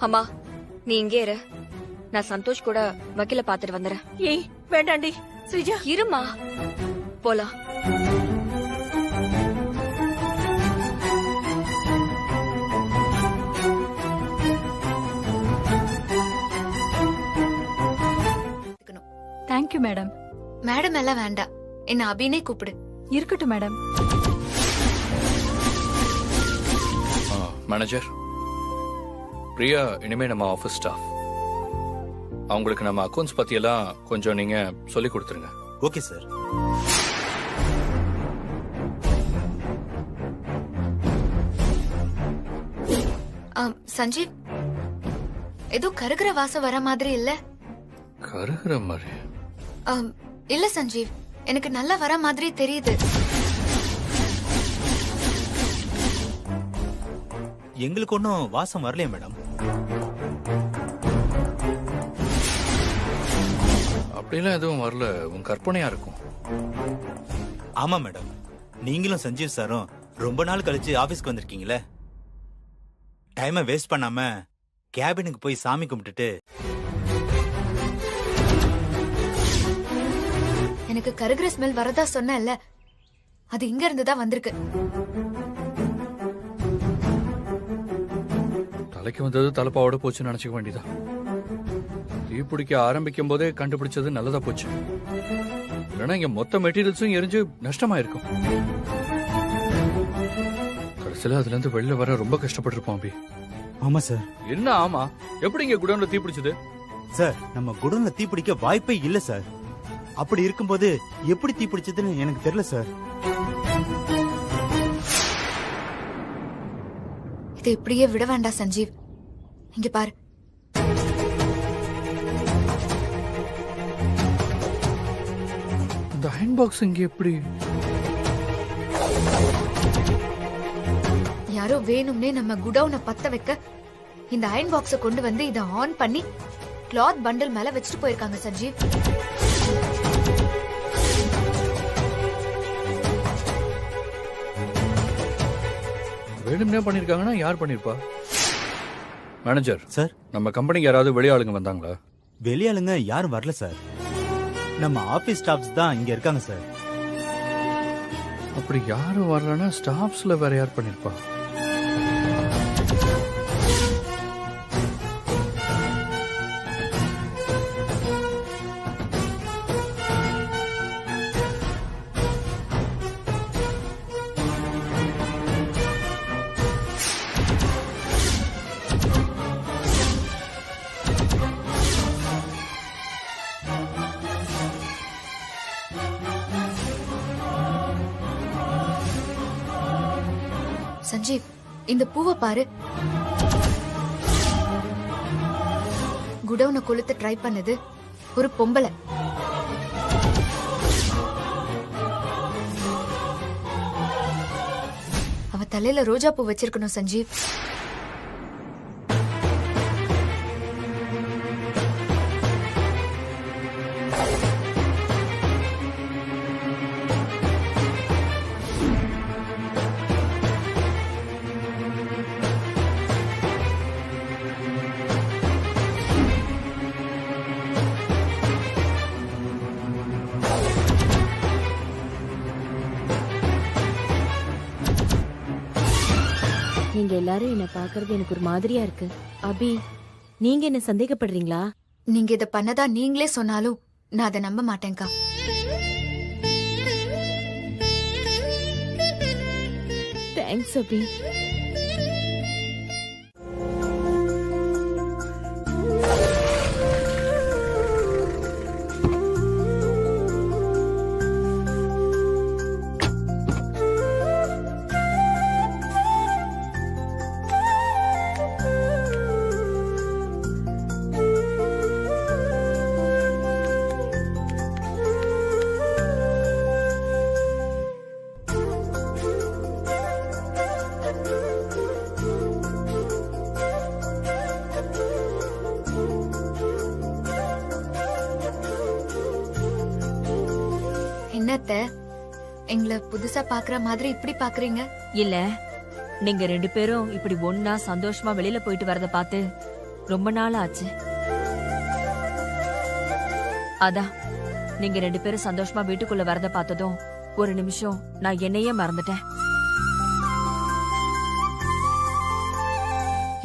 Speaker 3: அம்மா, நீ இங்கே இரு. நான் சந்தோஷ் கூட வக்கீல பாத்துட்டு வந்துடுறேன்.
Speaker 6: ஏய் வேண்டாண்டி ஸ்ரீஜா.
Speaker 3: இருமா, போலாம்.
Speaker 8: Thank you madam.
Speaker 2: மேடம் எல்லாம் வேண்டாம், என்ன அபினே கூப்பிடு.
Speaker 8: இருக்கட்டும் மேடம்.
Speaker 4: மேனேஜர் பிரியா இனிமே நம்ம ஆபீஸ் ஸ்டாஃப். அவங்களுக்கு நம்ம அக்கவுண்ட்ஸ் பத்தி எல்லாம் கொஞ்சம் நீங்க சொல்லி கொடுத்துருங்க.
Speaker 12: Okay sir.
Speaker 2: சஞ்சீவ், ஏதோ கருகிற வாசம் வர மாதிரி இல்ல?
Speaker 4: கருகிற மாதிரி
Speaker 2: இல்ல சஞ்சீவ், எனக்கு நல்லா வர மாதிரி தெரியுது.
Speaker 12: எங்களுக்கு ஒன்றும் வாசம் வரலையே மேடம்.
Speaker 4: அப்படிலாம் எதுவும் வரல, உன் கற்பனையா இருக்கும்.
Speaker 12: ஆமா மேடம், நீங்களும் சஞ்சீவ் சாரும் ரொம்ப நாள் கழிச்சு ஆபீஸ்க்கு வந்திருக்கீங்களே, டைமை வேஸ்ட் பண்ணாம கேபினுக்கு போய் சாமி கும்பிட்டுட்டு.
Speaker 2: எனக்கு கருகிற ஸ்மெல் வரதா சொன்னேன்ல, அது இங்க இருந்து தான் வந்திருக்கு.
Speaker 4: தலைக்கு வந்தது தலைப்பாவோட போச்சுன்னு நினைச்சுக்க வேண்டியதான். தீ பிடிக்க ஆரம்பிக்கும் போதே கண்டுபிடிச்சது நல்லதா போச்சு. இல்லைன்னா இங்க மொத்த மெட்டீரியல்ஸும் எரிஞ்சு நஷ்டமா இருக்கும். கடைசியில அதுல இருந்து வெளில வர ரொம்ப கஷ்டப்பட்டிருப்போம் அபி.
Speaker 12: ஆமா சார்.
Speaker 4: என்ன ஆமா? எப்படி இங்க குடோன்ல தீ பிடிச்சது?
Speaker 12: சார், நம்ம குடோன்ல தீ பிடிக்க வாய்ப்பே இல்ல சார். அப்படி இருக்கும்போது எப்படி தீ பிடிச்சதுன்னு எனக்கு தெரியல சார்.
Speaker 2: இதை இப்படியே விட வேண்டாம் சஞ்சீவ். இங்க பாரு,
Speaker 4: அந்த அயன் பாக்ஸ் இங்க எப்படி?
Speaker 2: யாரோ வேணும்னே நம்ம குடவுனை பத்த வைக்க இந்த அயன் பாக்ஸ கொண்டு வந்து இத ஆன் பண்ணி கிளாத் பண்டல் மேல வச்சுட்டு போயிருக்காங்க சஞ்சீவ்.
Speaker 4: வேணும்னே பண்ணிருக்காங்கன்னா யார் பண்ணிருப்பா? மேனேஜர்
Speaker 12: சார்,
Speaker 4: நம்ம கம்பெனிக்கு யாராவது வெளியாளுங்க வந்தாங்களா?
Speaker 12: வெளியாளுங்க யாரும் வரல சார். நம்ம ஆபீஸ் ஸ்டாஃப்ஸ் தான் இங்க இருக்காங்க சார்.
Speaker 4: அப்படி யாரும் வரலன்னா ஸ்டாஃப்ஸ்ல வேற யார் பண்ணிருப்பா?
Speaker 2: சஞ்சீவ், இந்த பூவை பாரு. குடவுனை கொளுத்த ட்ரை பண்ணது ஒரு பொம்பளை. அவ தலையில ரோஜா பூ வச்சிருக்கணும் சஞ்சீவ்.
Speaker 1: நீங்க எல்லாரும் என்ன பாக்குறது எனக்கு ஒரு மாதிரியா இருக்கு. அபி, நீங்க என்ன சந்தேகப்படுறீங்களா?
Speaker 2: நீங்க இத பண்ணதா நீங்களே சொன்னாலும் நான் அதை நம்ப மாட்டேன்க்கா.
Speaker 1: தேங்க்ஸ் அபி.
Speaker 2: என்னத்த எங்களை புதுசா பாக்குற மாதிரி இப்படி பாக்குறீங்க?
Speaker 11: இல்ல, நீங்க 2 பேரும் இப்படி ஒன்னா சந்தோஷமா வெளியில போயிட்டு வரத பார்த்து ரொம்ப நாள் ஆச்சு. அதான் நீங்க 2 பேரும் சந்தோஷமா வீட்டுக்குள்ள வரத பார்த்ததும் ஒரு நிமிஷம் நான் என்னையே மறந்துட்டேன்.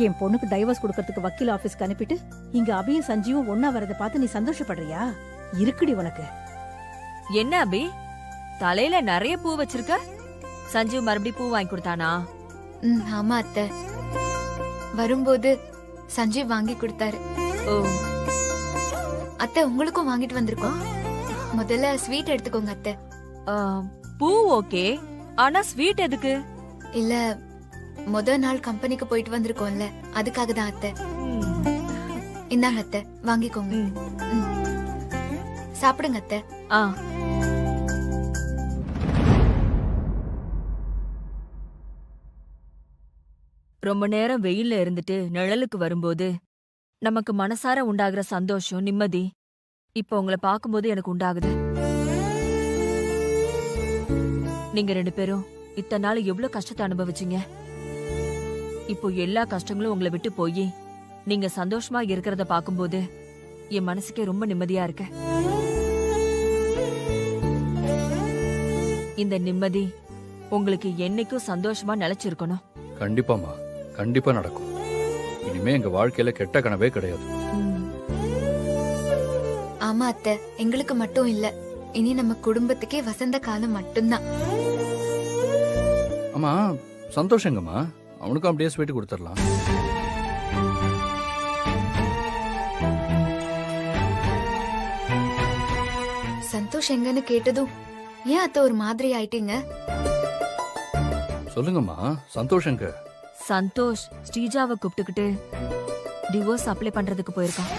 Speaker 8: என் பொண்ணுக்கு டைவர்ஸ் கொடுக்கறதுக்கு வக்கீல் ஆபீஸ்க்கு அனுப்பிட்டு இங்க அபியும் சஞ்சீவும் ஒன்னா வரத பார்த்து நீ சந்தோஷப்படுறியா? இருக்குடி உனக்கு.
Speaker 11: என்ன அபி, தலையில நிறைய பூ வச்சிருக்க? சஞ்சீவ் மறுபடியும் பூ வாங்கி கொடுத்தானா?
Speaker 2: ஆமா அத்தை, வரும்போது சஞ்சீவ் வாங்கி கொடுத்தாரு.
Speaker 11: ஓ,
Speaker 2: அத்தை உங்களுக்கும் வாங்கிட்டு வந்திருக்கோம். முதல்ல ஸ்வீட் எடுத்துக்கோங்க அத்தை.
Speaker 11: பூ ஓகே, ஆனா ஸ்வீட் எதுக்கு?
Speaker 2: இல்ல, முதல் நாள் கம்பெனிக்கு போயிட்டு வந்திருக்கோம்ல, அதுக்காக தான் அத்தை. இந்தாங்க அத்தை, வாங்கிக்கோங்க. சாப்பிடுங்க அத்தை.
Speaker 11: ரொம்ப நேரம் வெயில்ல இருந்துட்டு நிழலுக்கு வரும்போது நமக்கு மனசார உண்டாகிற சந்தோஷம், நிம்மதி இப்ப உங்களை பார்க்கும்போது எனக்கு உண்டாகுது. நீங்க 2 பேரும் இத்தனை நாள் எவ்வளவு கஷ்டத்தை அனுபவிச்சீங்க. இப்போ எல்லா கஷ்டங்களும் உங்களை விட்டு போய் நீங்க சந்தோஷமா இருக்கிறத பார்க்கும்போது என் மனசுக்கே ரொம்ப நிம்மதியா இருக்கு. இந்த நிம்மதி உங்களுக்கு என்னைக்கும் சந்தோஷமா நிலைச்சிருக்கணும்.
Speaker 4: கண்டிப்பாமா, கண்டிப்பா நடக்கும். இனிமே எங்க வாழ்க்கையில கெட்ட கனவே கிடையாது.
Speaker 2: ஆமா அத்தை, எங்களுக்கு மட்டும் இல்ல, இனி நம்ம குடும்பத்துக்கே வசந்த காலம் மட்டும்தான்.
Speaker 4: ஆமா, சந்தோஷங்கம்மா, அவனுக்கும் அப்படியே ஸ்வீட் கொடுத்துடலாம்.
Speaker 2: சந்தோஷ் எங்கன்னு கேட்டதும் ஏன் அத்தை ஒரு மாதிரி ஆயிட்டீங்க?
Speaker 4: சொல்லுங்கம்மா, சந்தோஷங்க.
Speaker 11: சந்தோஷ் ஸ்ரீஜாவை கூப்பிட்டுக்கிட்டு டிவோர்ஸ் அப்ளை பண்றதுக்கு போயிருக்கான்.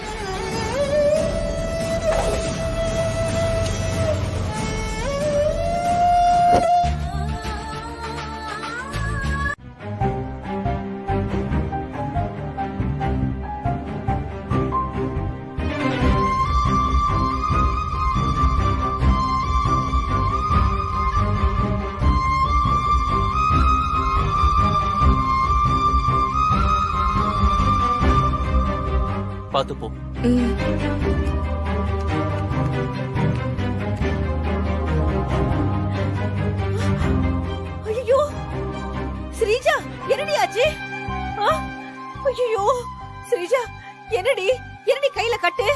Speaker 6: ஐயோ ஸ்ரீஜா, என்னடி என்னடி கையில கட்டு?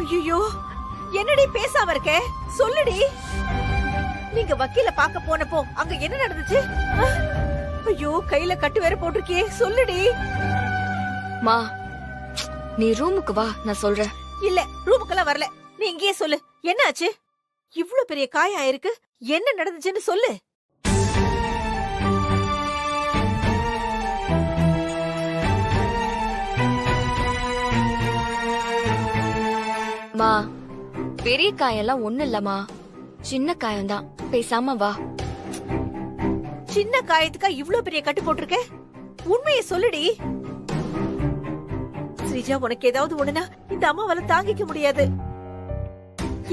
Speaker 6: ஐயோ என்னடி பேசாம இருக்க? சொல்லுடி. நீங்க வக்கீல பாக்க போனப்போ அங்க என்ன நடந்துச்சு? ஐயோ கையில கட்டு வேற போட்டிருக்கியே, சொல்லுடி.
Speaker 3: மா நீ ரூமுக்கு வா, நான் சொல்றேன்.
Speaker 6: இல்ல ரூமுக்கெல்லாம் வரல, நீ இங்கேயே சொல்லு. என்ன ஆச்சு? இவ்ளோ பெரிய காயம் ஆயிருக்கு, என்ன நடந்துச்சுன்னு சொல்லு.
Speaker 3: மா பெரிய காயெல்லாம் ஒண்ணு இல்லம்மா, சின்ன காயம்தான். பேசாம வா.
Speaker 6: சின்ன காயத்துக்கா இவ்ளோ பெரிய கட்டு போட்டிருக்க? உண்மையை சொல்லுடி. ஸ்ரீஜா, உனக்கு ஏதாவது ஒண்ணுனா இந்த அம்மாவால தாங்கிக்க முடியாது.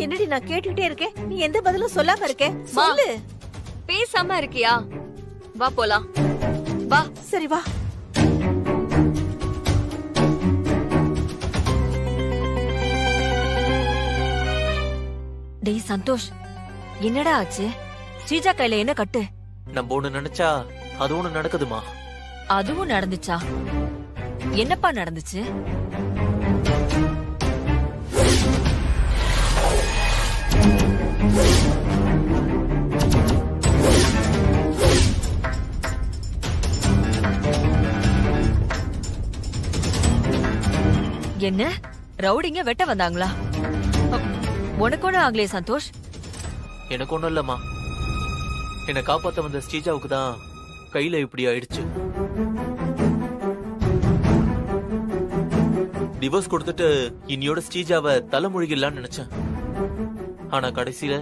Speaker 6: என்னடி நான் கேட்டுக்கிட்டே இருக்கேன், நீ எந்த பதிலும் சொல்லாம இருக்க? சொல்லு.
Speaker 3: பேசாம இருக்கியா? வா போலாம். வா.
Speaker 6: சரி வா.
Speaker 11: டேய் சந்தோஷ், என்னடா ஆச்சு? ஸ்ரீஜா கையில என்ன கட்டு?
Speaker 10: நம்ம ஒண்ணு நினைச்சா அது ஒண்ணு நடக்குதுமா.
Speaker 11: அதுவும் நடந்துச்சா? என்னப்பா நடந்துச்சு? என்ன ரவுடிங்க வெட்ட வந்தாங்களா? உனக்கு ஒண்ணும் ஆகலையே சந்தோஷ்?
Speaker 10: எனக்கு ஒண்ணும் இல்லம்மா. என்னை காப்பாத்த வந்த ஸ்ரீஜாவுக்கு தான் கையில இப்படி ஆயிடுச்சு. டிவோர்ஸ் கொடுத்துட்டு இன்னியோட ஸ்ரீஜாவை தலைமொழிகளான்னு நினைச்சேன். ஆனா கடைசியில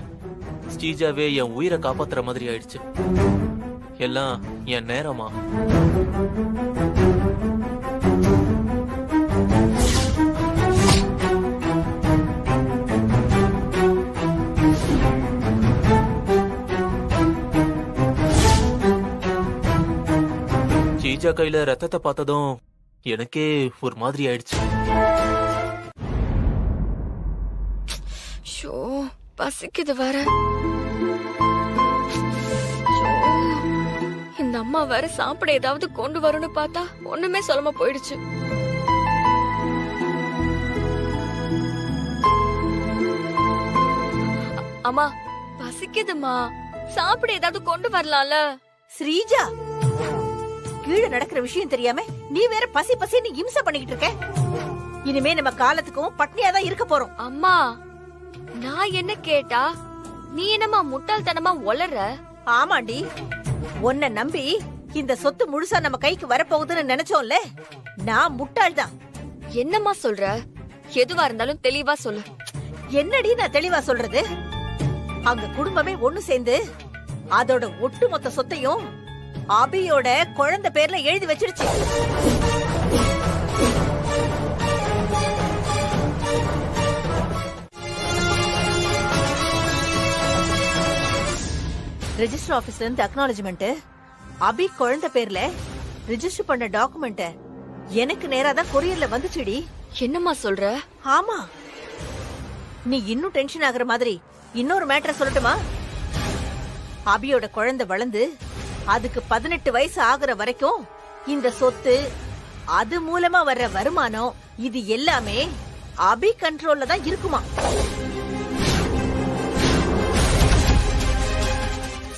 Speaker 10: ஸ்ரீஜாவே என் உயிரை காப்பாத்துற மாதிரி ஆயிடுச்சு. எல்லாம் என் நேரமா. ஸ்ரீஜா கையில ரத்தத்தை பார்த்ததும் எனக்கே ஒரு மாதிரி ஆயிடுச்சு.
Speaker 3: ஷோ பசிக்குது வேற. இந்த அம்மா வேற சாப்பிட ஏதாவது கொண்டு வரும்னு பார்த்தா ஒண்ணுமே சொல்லாம போயிடுச்சு. அம்மா பசிக்குதுமா, சாப்பிட ஏதாவது கொண்டு வரலாம்ல?
Speaker 6: ஸ்ரீஜா, கீழே நடக்கிற விஷயம் தெரியாம நீ வேற பசி பசின்னு இம்சை பண்ணிக்கிட்டு இருக்க. இனிமே நம்ம காலத்துக்கும் பட்னியாதான் இருக்க போறோம்.
Speaker 3: அம்மா நான் என்ன கேட்டா நீ என்னமா முட்டாள்தனமா ஒளற?
Speaker 6: ஆமாண்டி, உன்னை நம்பி இந்த சொத்து முழுசா நம்ம கைக்கு வரப்போகுதுன்னு நினைச்சோம்ல, நான் முட்டாள்தான்.
Speaker 3: என்னம்மா சொல்ற? எதுவா இருந்தாலும் தெளிவா சொல்லு.
Speaker 6: என்னடி நான் தெளிவா சொல்றது? அங்க குடும்பமே ஒண்ணு சேர்ந்து அதோட ஒட்டுமொத்த சொத்தையும் அபியோட குழந்தை பேர்ல எழுதி வச்சிருச்சு. ரெஜிஸ்டர் ஆபீஸ்ல இருந்து அக்னாலஜ்மெண்ட் அபி குழந்தை பேர்ல ரெஜிஸ்டர் பண்ண டாக்குமெண்ட் எனக்கு நேரா தான் கொரியர்ல வந்துச்சுடி.
Speaker 3: என்னம்மா சொல்ற?
Speaker 6: ஆமா. நீ இன்னும் டென்ஷன் ஆகுற மாதிரி இன்னொரு மேட்டரை சொல்லட்டுமா? அபியோட குழந்தை வளர்ந்து அதுக்கு 18 வயசு ஆகுற வரைக்கும் இந்த சொத்து, அது மூலமா வர்ற வருமானம், இது எல்லாமே அபி கண்ட்ரோல்ல தான் இருக்குமா.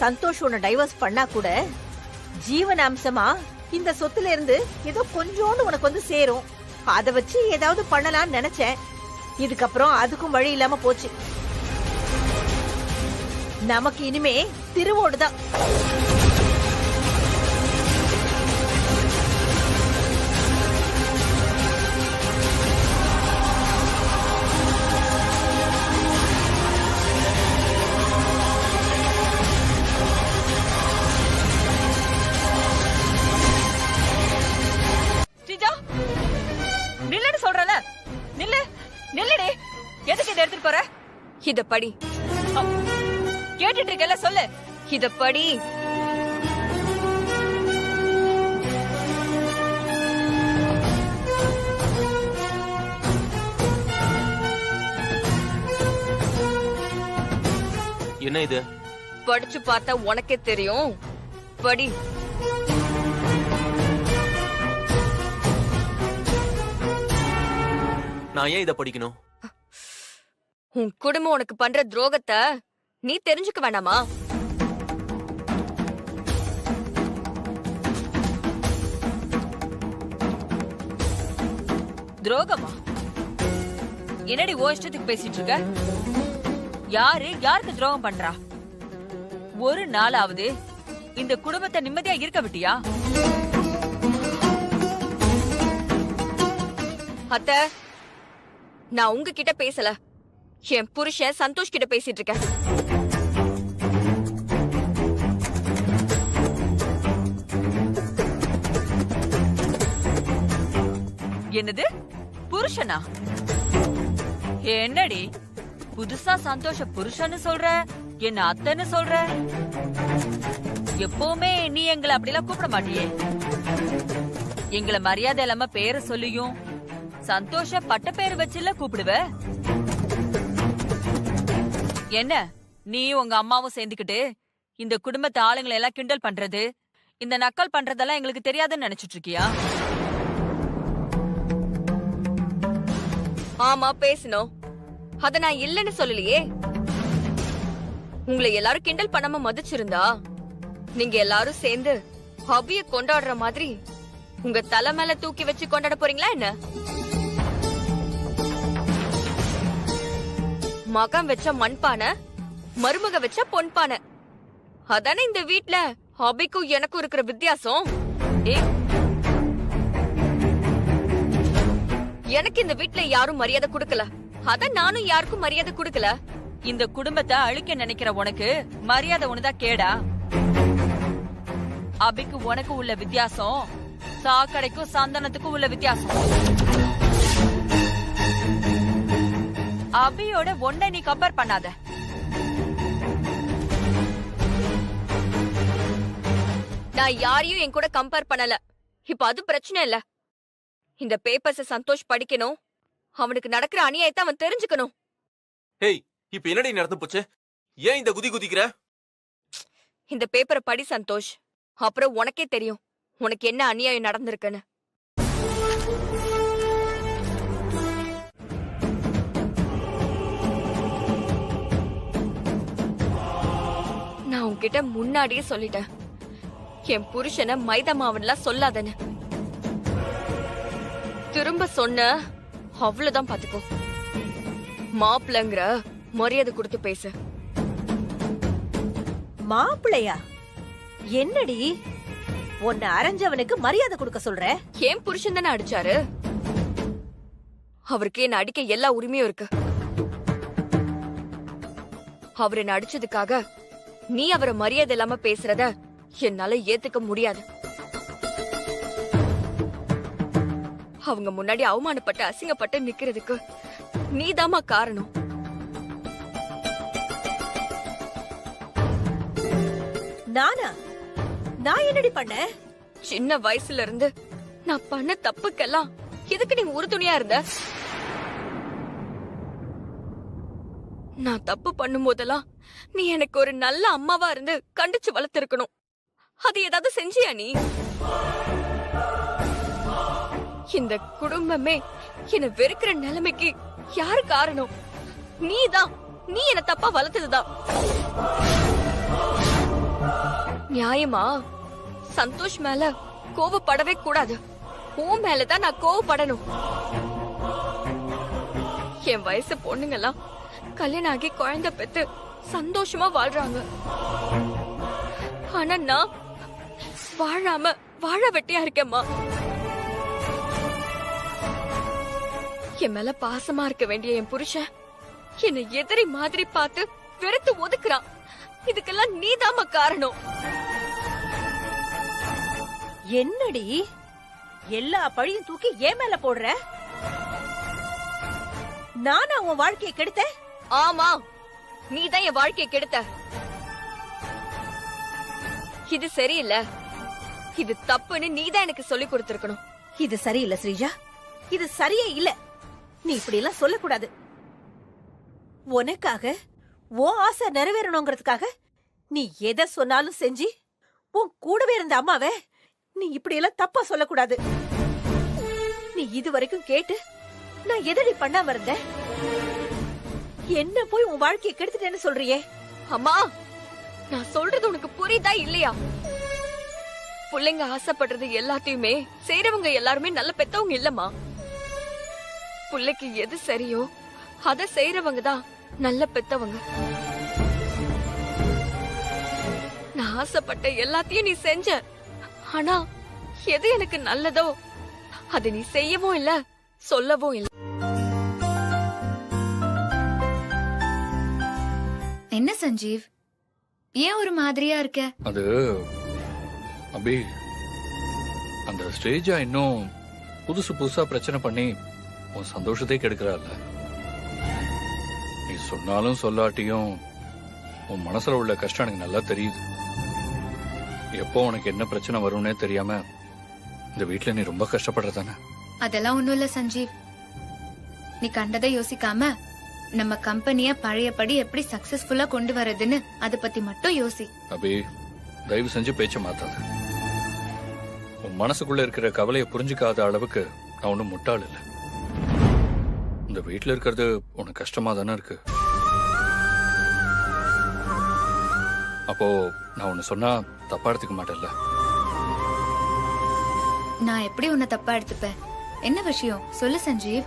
Speaker 6: சந்தோஷ் உன்னை டைவர்ஸ் பண்ணா கூட ஜீவனாம்சமா இந்த சொத்துல இருந்து ஏதோ கொஞ்சோண்டு உனக்கு வந்து சேரும். அத வச்சு ஏதாவது பண்ணலாம்னு நினைச்சேன். இதுக்கப்புறம் அதுக்கும் வழி இல்லாம போச்சு. நமக்கு இனிமே திருவோடுதான்.
Speaker 11: நில்லுன்னு சொல்றல, நில்லு நில்லுடி. எதுக்கு இதை எடுத்துட்டு போற?
Speaker 3: இத படி.
Speaker 11: கேட்டுட்டு இருக்கல, சொல்லு.
Speaker 3: இத படி.
Speaker 10: என்ன இது?
Speaker 3: படிச்சு பார்த்தா உனக்கே தெரியும். படி.
Speaker 10: நான் ஏன் இத படிக்கணும்?
Speaker 3: உன் குடும்பம் உனக்கு பண்ற துரோகத்தை நீ தெரிஞ்சுக்க வேணாமா?
Speaker 11: துரோகமா? என்னடி ஓ இஷ்டத்துக்கு பேசிட்டு இருக்க? யாருக்கு துரோகம் பண்றா? ஒரு நாளாவது இந்த குடும்பத்தை நிம்மதியா இருக்க விட்டியா?
Speaker 3: அத்தை, நான் உங்ககிட்ட பேசல. என் புருஷன் சந்தோஷ் கிட்ட பேசிட்டு இருக்கேன்.
Speaker 11: என்னது புருஷனா? என்னடி புதுசா சந்தோஷ புருஷன்னு சொல்ற, என்ன அத்தைன்னு சொல்ற? எப்பவுமே நீ எங்களை அப்படிலாம் கூப்பிட மாட்டியே. எங்களை மரியாதை இல்லாம பேரை சொல்லியும் சந்தோஷ பட்ட பேரு வச்சுல கூப்பிடுவ. என்ன நீ உங்க அம்மாவும் சேர்ந்துக்கிட்டு இந்த குடும்பத்து ஆளுங்களை எல்லாம் கிண்டல் பண்றது, இந்த நக்கல் பண்றதெல்லாம் எங்களுக்கு தெரியாதுன்னு நினைச்சிட்டு இருக்கியா?
Speaker 3: ஆமா, பேசணும். அத நான் இல்லன்னு சொல்லலையே. உங்களை எல்லாரும் கிண்டல் பண்ணாம மதிச்சிருந்தா நீங்க எல்லாரும் சேர்ந்து ஹபிய கொண்டாடுற மாதிரி உங்க தலை மேல தூக்கி வச்சு கொண்டாட போறீங்களா என்ன? மகன் வச்ச மண்பானை, மருமக வச்ச பொன்பானை. அதானே இந்த வீட்ல ஹபிக்கும் எனக்கும் இருக்கிற வித்தியாசம். எனக்கு இந்த வீட்ல யாரும் மரியாதை கொடுக்கல, அத நானும் யாருக்கும் மரியாதை கொடுக்கல.
Speaker 11: இந்த குடும்பத்தை அழிக்க நினைக்கிற உனக்கு மரியாதை ஒண்ணுதான் கேடா? அபிக்கு உனக்கு உள்ள வித்தியாசம் சாக்கடைக்கும் சந்தனத்துக்கும் உள்ள வித்தியாசம். அபியோட ஒன்ன நீ கம்பேர் பண்ணாத.
Speaker 3: நான் யாரையும் என் கூட கம்பேர் பண்ணல. இப்ப அது பிரச்சனை இல்ல. இந்த பேப்பர்ஸ் சந்தோஷ் படிக்கணும். அவனுக்கு நடக்கிற அநியாயத்தை அவன் தெரிஞ்சுக்கணும்.
Speaker 10: ஹேய், இப்ப என்னடி நடந்து போச்சு? ஏன் இந்த குதி குதிக்கிற?
Speaker 3: இந்த பேப்பரை படி சந்தோஷ். அப்புறம் உனக்கே தெரியும் உனக்கு என்ன அநியாயம் நடந்திருக்குன்னு. நான் உன்கிட்ட முன்னாடியே சொல்லிட்டேன், என் புருஷனை மைதா மாவன்லாம் சொல்லாதன்னு. திரும்ப சொன்ன அவ்வளவுதான் பாத்துக்கோ. மாப்பிள்ளைங்கிற மரியாதை கொடுத்து பேசு.
Speaker 6: மாப்பிள்ளையா? என்னடி உன்னை அரைஞ்சவனுக்கு மரியாதை கொடுக்க சொல்ற?
Speaker 3: ஏன் புருஷன் தானே அடிச்சாரு. அவருக்கு என்ன அடிக்க எல்லா உரிமையும் இருக்கு. அவர் என்ன அடிச்சதுக்காக நீ அவரை மரியாதை இல்லாம பேசுறத என்னால ஏத்துக்க முடியாது. அவங்க முன்னாடி அவமானப்பட்டு அசிங்கப்பட்டு நிக்கிறதுக்கு நீதாமா காரணம்.
Speaker 6: நானா? நான் என்னடி பண்ண?
Speaker 3: சின்ன வயசுல இருந்து நான் பண்ண தப்புக்கெல்லாம் எதுக்கு நீ உறுதுணையா இருந்த? நான் தப்பு பண்ணும் போதெல்லாம் நீ எனக்கு ஒரு நல்ல அம்மாவா இருந்து கண்டிச்சு வளர்த்திருக்கணும். அது ஏதாவது செஞ்சியா நீ? இந்த குடும்பமே என்ன வெறுக்கிற நிலைமைக்கு யாரு காரணம்? நீதான். நீ என்ன தப்பா வளர்த்ததுதான். நியாயமா சந்தோஷ் மேல கோவப்படவே கூடாது. உன் மேலதான் நான் கோவப்படணும். என் வயசு பொண்ணுங்கெல்லாம் கல்யாணம் ஆகி குழந்தை பெத்து சந்தோஷமா வாழ்றாங்க. ஆனா நான் வாழாம வாழ வெட்டியா இருக்கேம்மா. என் மேல பாசமா இருக்க வேண்டிய என் புருஷன் என்னை எதிரி மாதிரி பார்த்து வெறுத்து ஒதுக்குறான். இதுக்கெல்லாம் நீதாம்மா காரணம்.
Speaker 6: என்னடி எல்லா பழியும் தூக்கி ஏன் மேல போடுற? நானா உன் வாழ்க்கையை கெடுத்த?
Speaker 3: ஆமா, நீதான் என் வாழ்க்கையை கெடுத்த. இது சரியில்லை, இது தப்புன்னு நீதான் எனக்கு சொல்லி கொடுத்திருக்கணும்.
Speaker 6: இது சரியில்லை ஸ்ரீஜா, இது சரியே இல்ல. நீ இப்படி எல்லாம் சொல்லக்கூடாது. உனக்காக ஓ ஆசை நிறைவேறணுங்கிறதுக்காக நீ எதை சொன்னாலும் செஞ்சு உன் கூடவே இருந்த அம்மாவே நீ இப்படி எல்லாம் தப்பா சொல்லக்கூடாது. நீ இது வரைக்கும் கேட்டு நான் எதடி பண்ணாம இருந்தேன்? என்ன போய் உன் வாழ்க்கையை கெடுத்துட்டேன்னு சொல்றியே?
Speaker 3: அம்மா, நான் சொல்றது உனக்கு புரியுதா இல்லையா? பிள்ளைங்க ஆசைப்படுறது எல்லாத்தையுமே செய்யறவங்க எல்லாருமே நல்ல பெத்தவங்க இல்லம்மா. பிள்ளைக்கு எது சரியோ அத செய்யறவங்க தான் நல்ல பெத்தவங்க. நான் ஆசைப்பட்ட எல்லாத்தையும் நீ செஞ்ச. ஆனா எது எனக்கு நல்லதோ அதை நீ செய்யவும் இல்ல, சொல்லவும் இல்ல.
Speaker 2: என்ன சஞ்சீவ், ஏன் ஒரு மாதிரியா இருக்க?
Speaker 4: அது அபி, அந்த ஸ்டேஜா இன்னும் புதுசா பிரச்சனை பண்ணி உன் சந்தோஷத்தை கெடுக்கிறாள். நீ சொன்னாலும் சொல்லாட்டியும் உன் மனசுல உள்ள கஷ்டம் எனக்கு நல்லா தெரியுது. எப்போ உனக்கு என்ன பிரச்சனை வரும்னே தெரியாம இந்த வீட்டுல நீ ரொம்ப கஷ்டப்படுறதானே?
Speaker 2: அதெல்லாம் ஒண்ணும் இல்ல சஞ்சீவ். நீ கண்டதை யோசிக்காம நம்ம கம்பெனிய பழையபடி எப்படி சக்சஸ்ஃபுல்லா கொண்டு வரதுன்னு அத பத்தி மட்டும் யோசி.
Speaker 4: அபி, தயவு செஞ்சு பேச்ச மாத்தாத. உன் மனசுக்குள்ள இருக்கிற கவலையை புரிஞ்சுக்காத அளவுக்கு நான் ஒன்னும் முட்டாள் இல்ல. இந்த வீட்டுல இருக்கிறது உனக்கு கஷ்டமா தானே இருக்கு. அப்போ நான் ஒன்னு சொன்னா தப்பா எடுத்துக்க மாட்டேன்ல?
Speaker 2: நான் எப்படி உன்னை தப்பா எடுத்துப்பேன்? என்ன விஷயம் சொல்லு சஞ்சீவ்.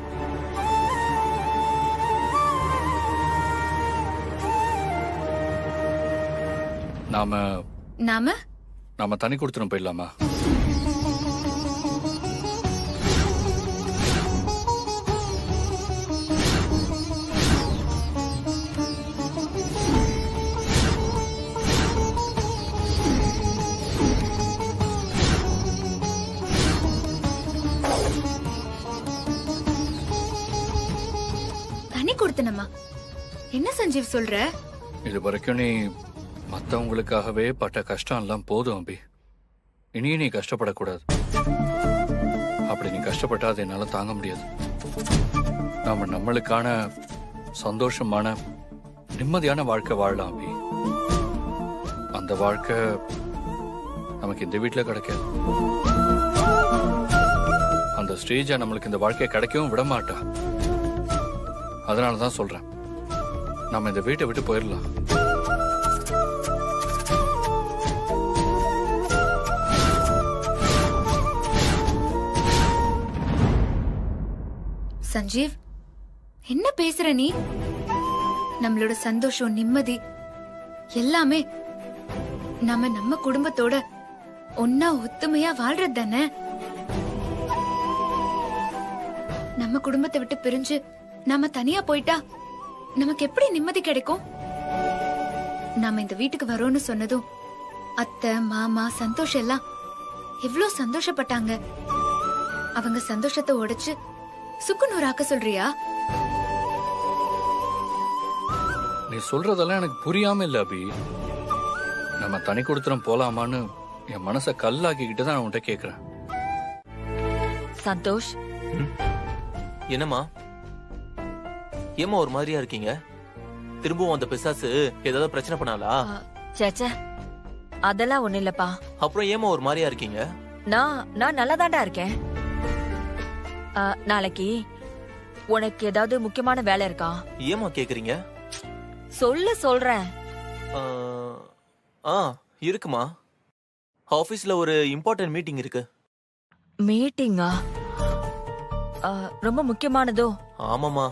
Speaker 4: நாம தனி கொடுத்துரும் போயிடலாமா?
Speaker 2: தனி கொடுத்தனமா? என்ன சஞ்சீவ் சொல்ற?
Speaker 4: இது வரைக்கும் நீ மத்தவங்களுக்காகவே பட்ட கஷ்டம் எல்லாம் போதும் அபி. இனியும் நீ கஷ்டப்படக்கூடாது. அப்படி நீ கஷ்டப்பட்டா அதை என்னால தாங்க முடியாது. நாம நம்மளுக்கான சந்தோஷமான நிம்மதியான வாழ்க்கை வாழலாம் அபி. அந்த வாழ்க்கை நமக்கு இந்த வீட்டுல கிடைக்காது. அந்த ஸ்டேஜா நம்மளுக்கு இந்த வாழ்க்கையை கிடைக்கவும் விட மாட்டா. அதனாலதான் சொல்றேன், நம்ம இந்த வீட்டை விட்டு போயிடலாம்.
Speaker 2: சஞ்சீவ், என்ன பேசுற நீ? நம்மளோட சந்தோஷம், நிம்மதி எல்லாமே நம்ம குடும்பத்தோட ஒன்னா ஒத்துமையா வாழ்றது தானே. நம்ம குடும்பத்தை விட்டு பிரிஞ்சு நாம தனியா போயிட்டா நமக்கு எப்படி நிம்மதி கிடைக்கும்? நாம இந்த வீட்டுக்கு வரோம்னு சொன்னதும் அத்தை, மாமா, சந்தோஷம் எல்லாம் எவ்வளவு சந்தோஷப்பட்டாங்க. அவங்க சந்தோஷத்தை உடைச்சு சுக்குநூறாக்க சொல்றியா?
Speaker 4: நீ சொல்றதெல்லாம் எனக்கு புரியாம இல்ல அபி. நம்ம தனி கொடுத்துரும் போலாமான்னு என் மனச கல்லாக்கிக்கிட்டு தான் உன்கிட்ட கேக்குறேன்.
Speaker 11: சந்தோஷ்,
Speaker 10: என்னம்மா ஏமா ஒரு மாதிரியா இருக்கீங்க? திரும்பவும் அந்த பிசாசு ஏதாவது பிரச்சனை பண்ணாலா?
Speaker 11: சேச்சே, அதெல்லாம் ஒண்ணு இல்லப்பா.
Speaker 10: அப்புறம் ஏமா ஒரு மாதிரியா இருக்கீங்க?
Speaker 11: நான் நல்லாதான்டா இருக்கேன். நாளைக்கு உனக்கு ஏதாவது முக்கியமான வேலை இருக்கா?
Speaker 10: ஏமா கேக்குறீங்க?
Speaker 11: சொல்றேன்.
Speaker 10: இருக்குமா. ஆபீஸ்ல ஒரு இம்பார்ட்டன்ட் மீட்டிங் இருக்கு.
Speaker 11: மீட்டிங்கா? ரொம்ப முக்கியமானதோ?
Speaker 10: ஆமாமா,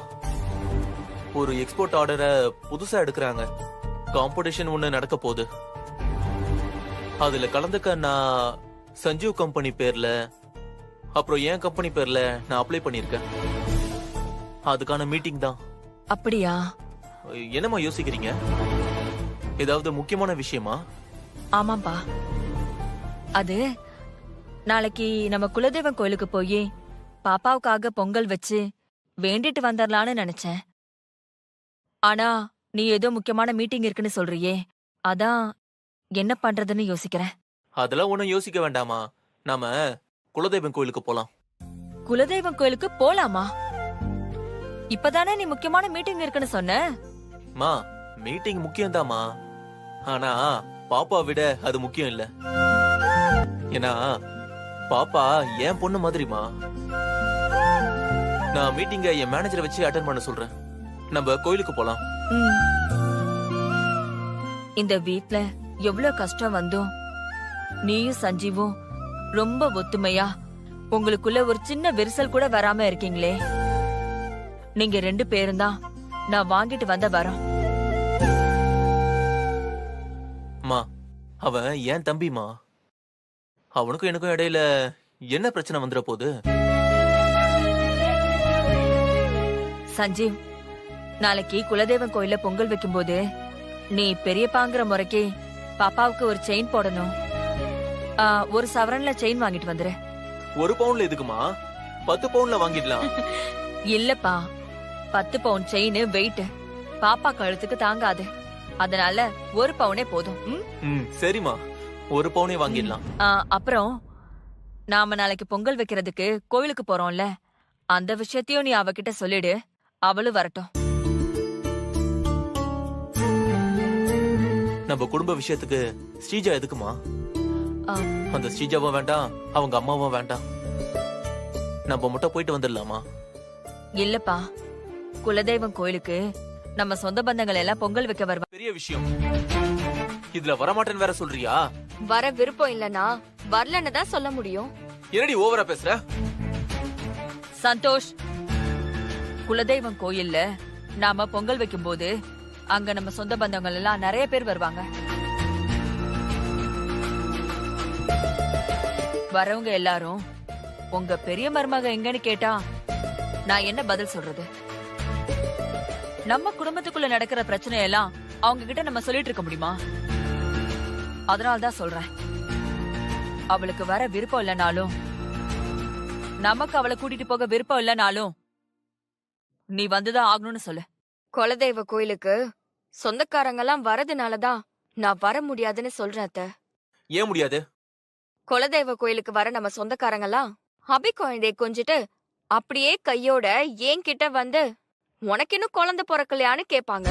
Speaker 10: ஒரு எக்ஸ்போர்ட் ஆர்டரை புதுசா எடுக்கிறாங்க. காம்படிஷன் ஒண்ணு நடக்க போகுது. அதுல கலந்துக்க நான் சஞ்சீவ் கம்பெனி பேர்ல, அப்புறம் என் கம்பெனி பேர்ல நான் அப்ளை பண்ணிருக்கேன். அதுக்கான மீட்டிங் தான்.
Speaker 11: அப்படியா?
Speaker 10: என்னமா யோசிக்கிறீங்க? ஏதாவது முக்கியமான விஷயமா?
Speaker 11: ஆமாப்பா, அது நாளைக்கு நம்ம குலதெய்வம் கோயிலுக்கு போய் பாப்பாவுக்காக பொங்கல் வச்சு வேண்டிட்டு வந்துடலான்னு நினைச்சேன். ஆனா நீ ஏதோ முக்கியமான மீட்டிங் இருக்குன்னு சொல்றியே, அதான் என்ன பண்றதுன்னு யோசிக்கிறேன்.
Speaker 10: அதெல்லாம் ஒண்ணும் யோசிக்க வேண்டாமா, நாம குலதெய்வம் கோயிலுக்கு போலாம்.
Speaker 11: குலதெய்வம் கோயிலுக்கு போலாமா? இப்பதானே நீ முக்கியமான மீட்டிங் இருக்குன்னு சொன்ன.
Speaker 10: மா, மீட்டிங் முக்கியம்தாம்மா, ஆனா பாப்பா விட அது முக்கியம் இல்ல. ஏன்னா பாப்பா என் பொண்ணு மாதிரிமா. நான் மீட்டிங்க என் மேனேஜரை வச்சு அட்டென்ட் பண்ண சொல்றேன். நம்ம கோயிலுக்கு போலாம்.
Speaker 11: இந்த வீட்ல எவ்வளவு கஷ்டம் வந்தும் நீயும் சஞ்சீவும் ரொம்ப ஒத்துமையா உங்களுக்குள்ள ஒரு சின்ன விரிசல் கூட வராம இருக்கீங்களே. நீங்க 2 பேரும் தான் நான் வாங்கிட்டு வந்த வரோம்.
Speaker 10: அம்மா, அவன் ஏன் தம்பிமா. அவனுக்கும் எனக்கும் இடையில என்ன பிரச்சனை வந்துட போகுது?
Speaker 11: சஞ்சீவ், நாளைக்கு குலதெய்வம் கோயில்ல பொங்கல் வைக்கும்போது நீ பெரியப்பாங்கிற முறைக்கு பாப்பாவுக்கு ஒரு செயின் போடணும். 1 சவரன்ல செயின் வாங்கிட்டு வந்துரு.
Speaker 10: 1 பவுன்ல எதுக்குமா? 10 பவுன்ல வாங்கிடலாம்.
Speaker 11: இல்லப்பா, 10 பவுன் செயின் வெயிட் பாப்பா கழுத்துக்கு தாங்காது. அதனால 1 பவுனே போதும்.
Speaker 10: சரிம்மா, 1 பவுனே வாங்கிடலாம்.
Speaker 11: அப்புறம் நாம நாளைக்கு பொங்கல் வைக்கிறதுக்கு கோயிலுக்கு போறோம்ல, அந்த விஷயத்தையும் நீ அவகிட்ட சொல்லிடு. அவளும் வரட்டும்.
Speaker 10: நம்ம குடும்ப விஷயத்துக்கு ஸ்ரீஜா எதுக்குமா? அந்த ஸ்ரீஜாவும் வேண்டாம், அவங்க அம்மாவும் வேண்டாம். நம்ம மட்டும் போயிட்டு வந்துடலாமா?
Speaker 11: இல்லப்பா, குலதெய்வம் கோயிலுக்கு நம்ம சொந்த பந்தங்கள் எல்லாம் பொங்கல் வைக்க வருவாங்க.
Speaker 10: பெரிய விஷயம். இதுல வரமாட்டேன்னு வேற சொல்றியா?
Speaker 3: வர விருப்பம் இல்லனா வரலன்னு தான் சொல்ல முடியும்.
Speaker 10: என்னடி ஓவரா பேசுற?
Speaker 11: சந்தோஷ், குலதெய்வம் கோயில்ல நாம பொங்கல் வைக்கும் போது அங்க நம்ம சொந்த பந்தங்கள் எல்லாம் நிறைய பேர் வருவாங்க. வரவங்க எல்லாரும் உங்க பெரிய மருமக எங்கன்னு கேட்டா நான் என்ன பதில் சொல்றது? நம்ம குடும்பத்துக்குள்ள நடக்கிற பிரச்சனை எல்லாம் அவங்க கிட்ட நம்ம சொல்லிட்டு இருக்க முடியுமா? அதனால்தான் சொல்றேன், அவளுக்கு வர விருப்பம் இல்லைனாலும், நமக்கு அவளை கூட்டிட்டு போக விருப்பம் இல்லைனாலும் நீ வந்துதான் ஆகணும்னு சொல்லு.
Speaker 3: குலதெய்வ கோயிலுக்கு சொந்தக்காரங்க எல்லாம் வரதுனாலதான் நான் வர முடியாதுன்னு சொல்றேன் அத்தை.
Speaker 10: ஏன் முடியாது?
Speaker 3: குலதெய்வ கோயிலுக்கு வர நம்ம சொந்தக்காரங்க எல்லாம் அபி குழந்தைய கொஞ்சிட்டு அப்படியே கையோட ஏன் கிட்ட வந்து உனக்கு இன்னும் குழந்தை பிறக்கலையான்னு கேட்பாங்க.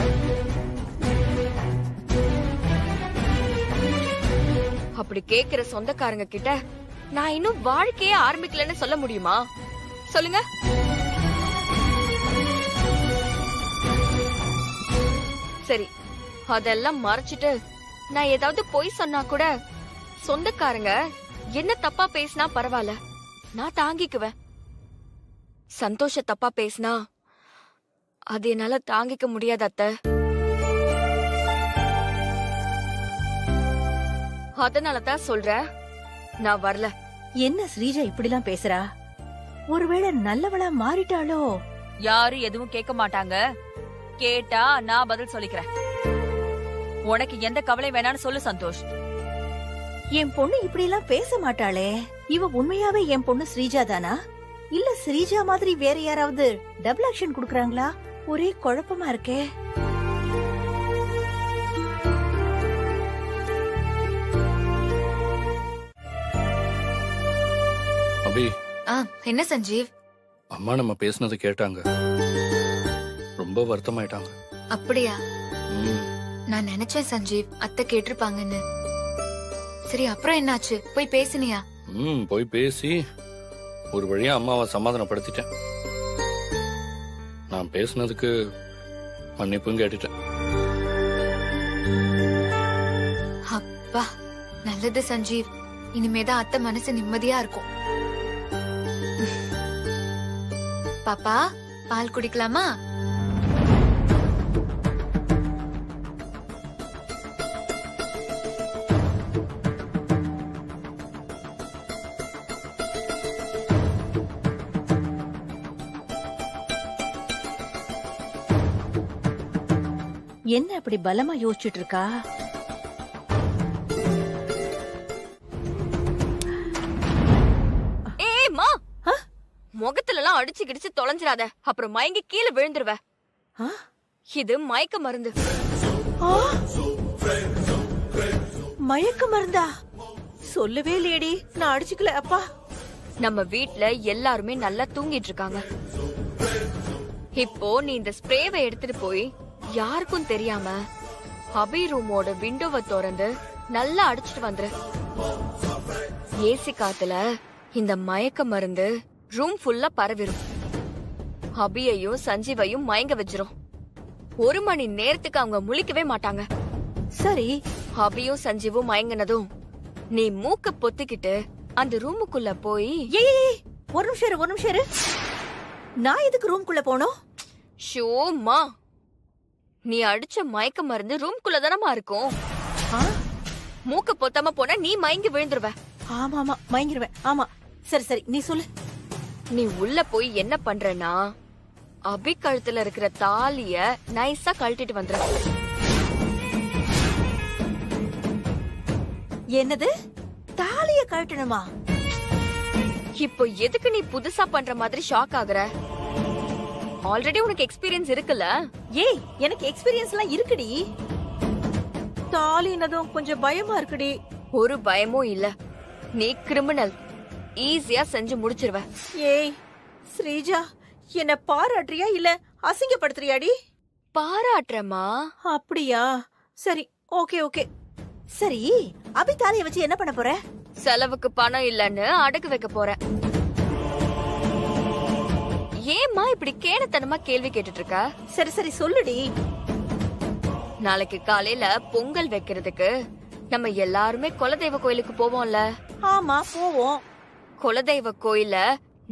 Speaker 3: அப்படி கேக்குற சொந்தக்காரங்க கிட்ட நான் இன்னும் வாழ்க்கையே ஆரம்பிக்கலன்னு சொல்ல முடியுமா? சொல்லுங்க. சரி, அதெல்லாம் மறைச்சிட்டு நான் ஏதாவது பொய் சொன்னா கூட சொந்தக்காரங்க என்ன தப்பா பேசினா பரவாயில்ல, நான் தாங்கிக்குவேன். சந்தோஷ தப்பா பேசினா அது என்னால தாங்கிக்க முடியாது அத்தை. அதனாலதான் சொல்றேன், நான் வரல.
Speaker 6: என்ன ஸ்ரீஜா இப்படிலாம் பேசுறா? ஒருவேளை நல்லவளா மாறிட்டாளோ?
Speaker 11: யாரும் எதுவும் கேட்க மாட்டாங்க. கேட்டா நான் பதில் சொல்லிக்கிறேன். உனக்கு எந்த கவலை வேணான்னு சொல்லு சந்தோஷ்.
Speaker 6: என் பொண்ணு இப்படி எல்லாம் பேச மாட்டாளே. இவ உண்மையாவே என் பொண்ணு ஸ்ரீஜா தானா, இல்ல ஸ்ரீஜா மாதிரி வேற யாராவது டபுள் ஆக்ஷன் குடுக்கறாங்களா? ஒரே குழப்பமா இருக்கே.
Speaker 4: அபி,
Speaker 2: என்ன சஞ்சீவ்?
Speaker 4: அம்மா நம்ம பேசுனது கேட்டாங்க, ரொம்ப வருத்தமாயிட்டாங்க.
Speaker 2: அப்படியா? நான் நினைச்சேன் சஞ்சீவ் அத்தை கேட்டிருப்பாங்கன்னு. சரி, அப்புறம் என்னாச்சு? போய் பேசினியா?
Speaker 4: போய் பேசி ஒரு வழியா அம்மாவை சமாதானப்படுத்திட்டேன். நான் பேசுனதுக்கு மன்னிப்பும் கேட்டுட்டேன்.
Speaker 2: அப்பா, நல்லது சஞ்சீவ். இனிமேதான் அத்தை மனசு நிம்மதியா இருக்கும். பாப்பா, பால் குடிக்கலாமா?
Speaker 6: என்ன அப்படி பலமா யோசிச்சுட்டு இருக்கா?
Speaker 3: ஏமா, முகத்துல எல்லாம் அடிச்சு கிடிச்சு தொலைஞ்சிராத, அப்புறம் மயங்கி கீழே விழுந்துருவ. இது மயக்க மருந்து.
Speaker 6: மயக்க மருந்தா? சொல்லவே இல்லையடி. நான் அடிச்சுக்கல அப்பா.
Speaker 3: நம்ம வீட்ல எல்லாருமே நல்லா தூங்கிட்டு இருக்காங்க. இப்போ நீ இந்த ஸ்ப்ரேவை எடுத்துட்டு போய் யாருக்கும் தெரியாம அபி ரூமோட விண்டோவை திறந்து நல்லா அடிச்சிட்டு வந்துரு. ஏசி காத்துல இந்த மயக்க மருந்து ரூம் ஃபுல்லா பரவிரும். அபியையும் சஞ்சீவையும் மயங்க வச்சிரும். 1 மணி நேரத்துக்கு அவங்க முழிக்கவே மாட்டாங்க.
Speaker 6: சரி,
Speaker 3: அபியும் சஞ்சீவும் மயங்கினதும் நீ மூக்க பொத்திக்கிட்டு அந்த ரூமுக்குள்ள போய்
Speaker 6: ஏய் ஒரு நிமிஷம் இரு. நான் எதுக்கு ரூம்குள்ள போனோம்?
Speaker 3: ஷோமா, நீ அடிச்ச மயக்க மருந்து ரூம்குள்ள தானமா இருக்கும். மூக்க பொத்தாம போனா நீ மயங்கி விழுந்துருவ.
Speaker 6: ஆமா மயங்கிருவேன். ஆமா சரி நீ சொல்லு.
Speaker 3: நீ உள்ள போய் என்ன பண்றனா, அபி கழுத்துல இருக்கிற தாலிய நைஸா கழட்டிட்டு வந்துரு.
Speaker 6: என்னது? தாலிய கழட்டணுமா?
Speaker 3: இப்போ எதுக்கு நீ புதுசா பண்ற மாதிரி ஷாக் ஆகுற? ஆல்ரெடி உனக்கு எக்ஸ்பீரியன்ஸ் இருக்குல்ல?
Speaker 6: ஏய், எனக்கு எக்ஸ்பீரியன்ஸ் எல்லாம் இருக்குடி. தாலினதும் கொஞ்சம் பயமா இருக்குடி.
Speaker 3: ஒரு பயமும் இல்ல. நீ கிரிமினல். ஈஸியா செஞ்சு முடிச்சிருவ.
Speaker 6: ஏய் ஸ்ரீஜா, என்ன பாராட்டுறியா இல்ல அசிங்கப்படுத்துறியாடி?
Speaker 3: பாராட்டுறமா?
Speaker 6: அப்படியா? சரி, ஓகே. சரி, அபி தாலிய வச்சு என்ன பண்ண போற?
Speaker 3: செலவுக்கு பணம் இல்லன்னு அடகு வைக்க போற. ஏம்மா இப்படி கேனத்தனமா கேள்வி கேட்டுட்டு இருக்க?
Speaker 6: சரி சொல்லுடி.
Speaker 3: நாளைக்கு காலையில பொங்கல் வைக்கிறதுக்கு நம்ம எல்லாருமே குலதெய்வ கோயிலுக்கு போவோம்ல?
Speaker 6: ஆமா போவோம்.
Speaker 3: குலதெய்வ கோயில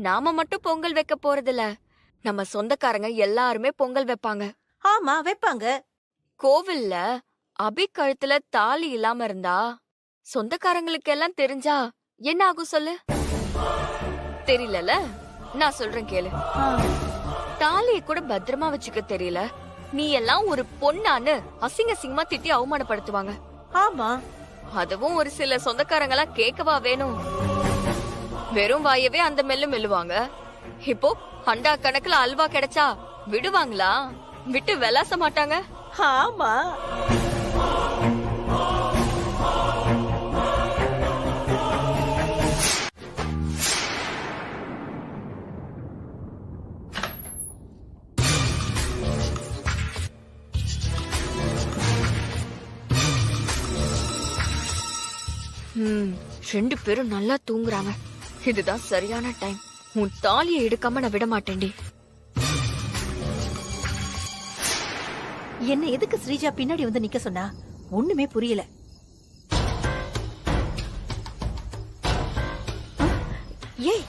Speaker 3: நாம மட்டும் பொங்கல் வைக்க போறதில்ல, நம்ம சொந்தக்காரங்க எல்லாருமே பொங்கல் வைப்பாங்க.
Speaker 6: ஆமா வைப்பாங்க.
Speaker 3: கோவில்ல அபி கழுத்துல தாலி இல்லாம இருந்தா சொந்தக்காரங்களுக்கு எல்லாம் தெரிஞ்சா என்ன ஆகும் சொல்லு? தெரியல, நான் சொல்றேன் கேளு. தாலிய கூட பத்திரமா வச்சுக்க தெரியல, நீ எல்லாம் ஒரு பொண்ணான்னு அசிங்கமா திட்டி அவமானப்படுத்துவாங்க.
Speaker 6: ஆமா,
Speaker 3: அதுவும் ஒரு சில சொந்தக்காரங்களா கேட்கவா வேணும்? வெறும் வாயவே அந்த மெல்லுவாங்க. இப்போ அண்டா கணக்குல அல்வா கிடைச்சா விடுவாங்களா? விட்டு விளாச மாட்டாங்க.
Speaker 6: ஆமா.
Speaker 3: ரெண்டு பேரும் நல்லா தூங்குறாங்க. இதுதான் சரியான டைம். உன் தாலியை எடுக்காம நான் விட மாட்டேன்டி.
Speaker 6: என்ன எதுக்கு ஸ்ரீஜா பின்னாடி வந்து நிக்க சொன்னா? ஒண்ணுமே புரியல. ஏய்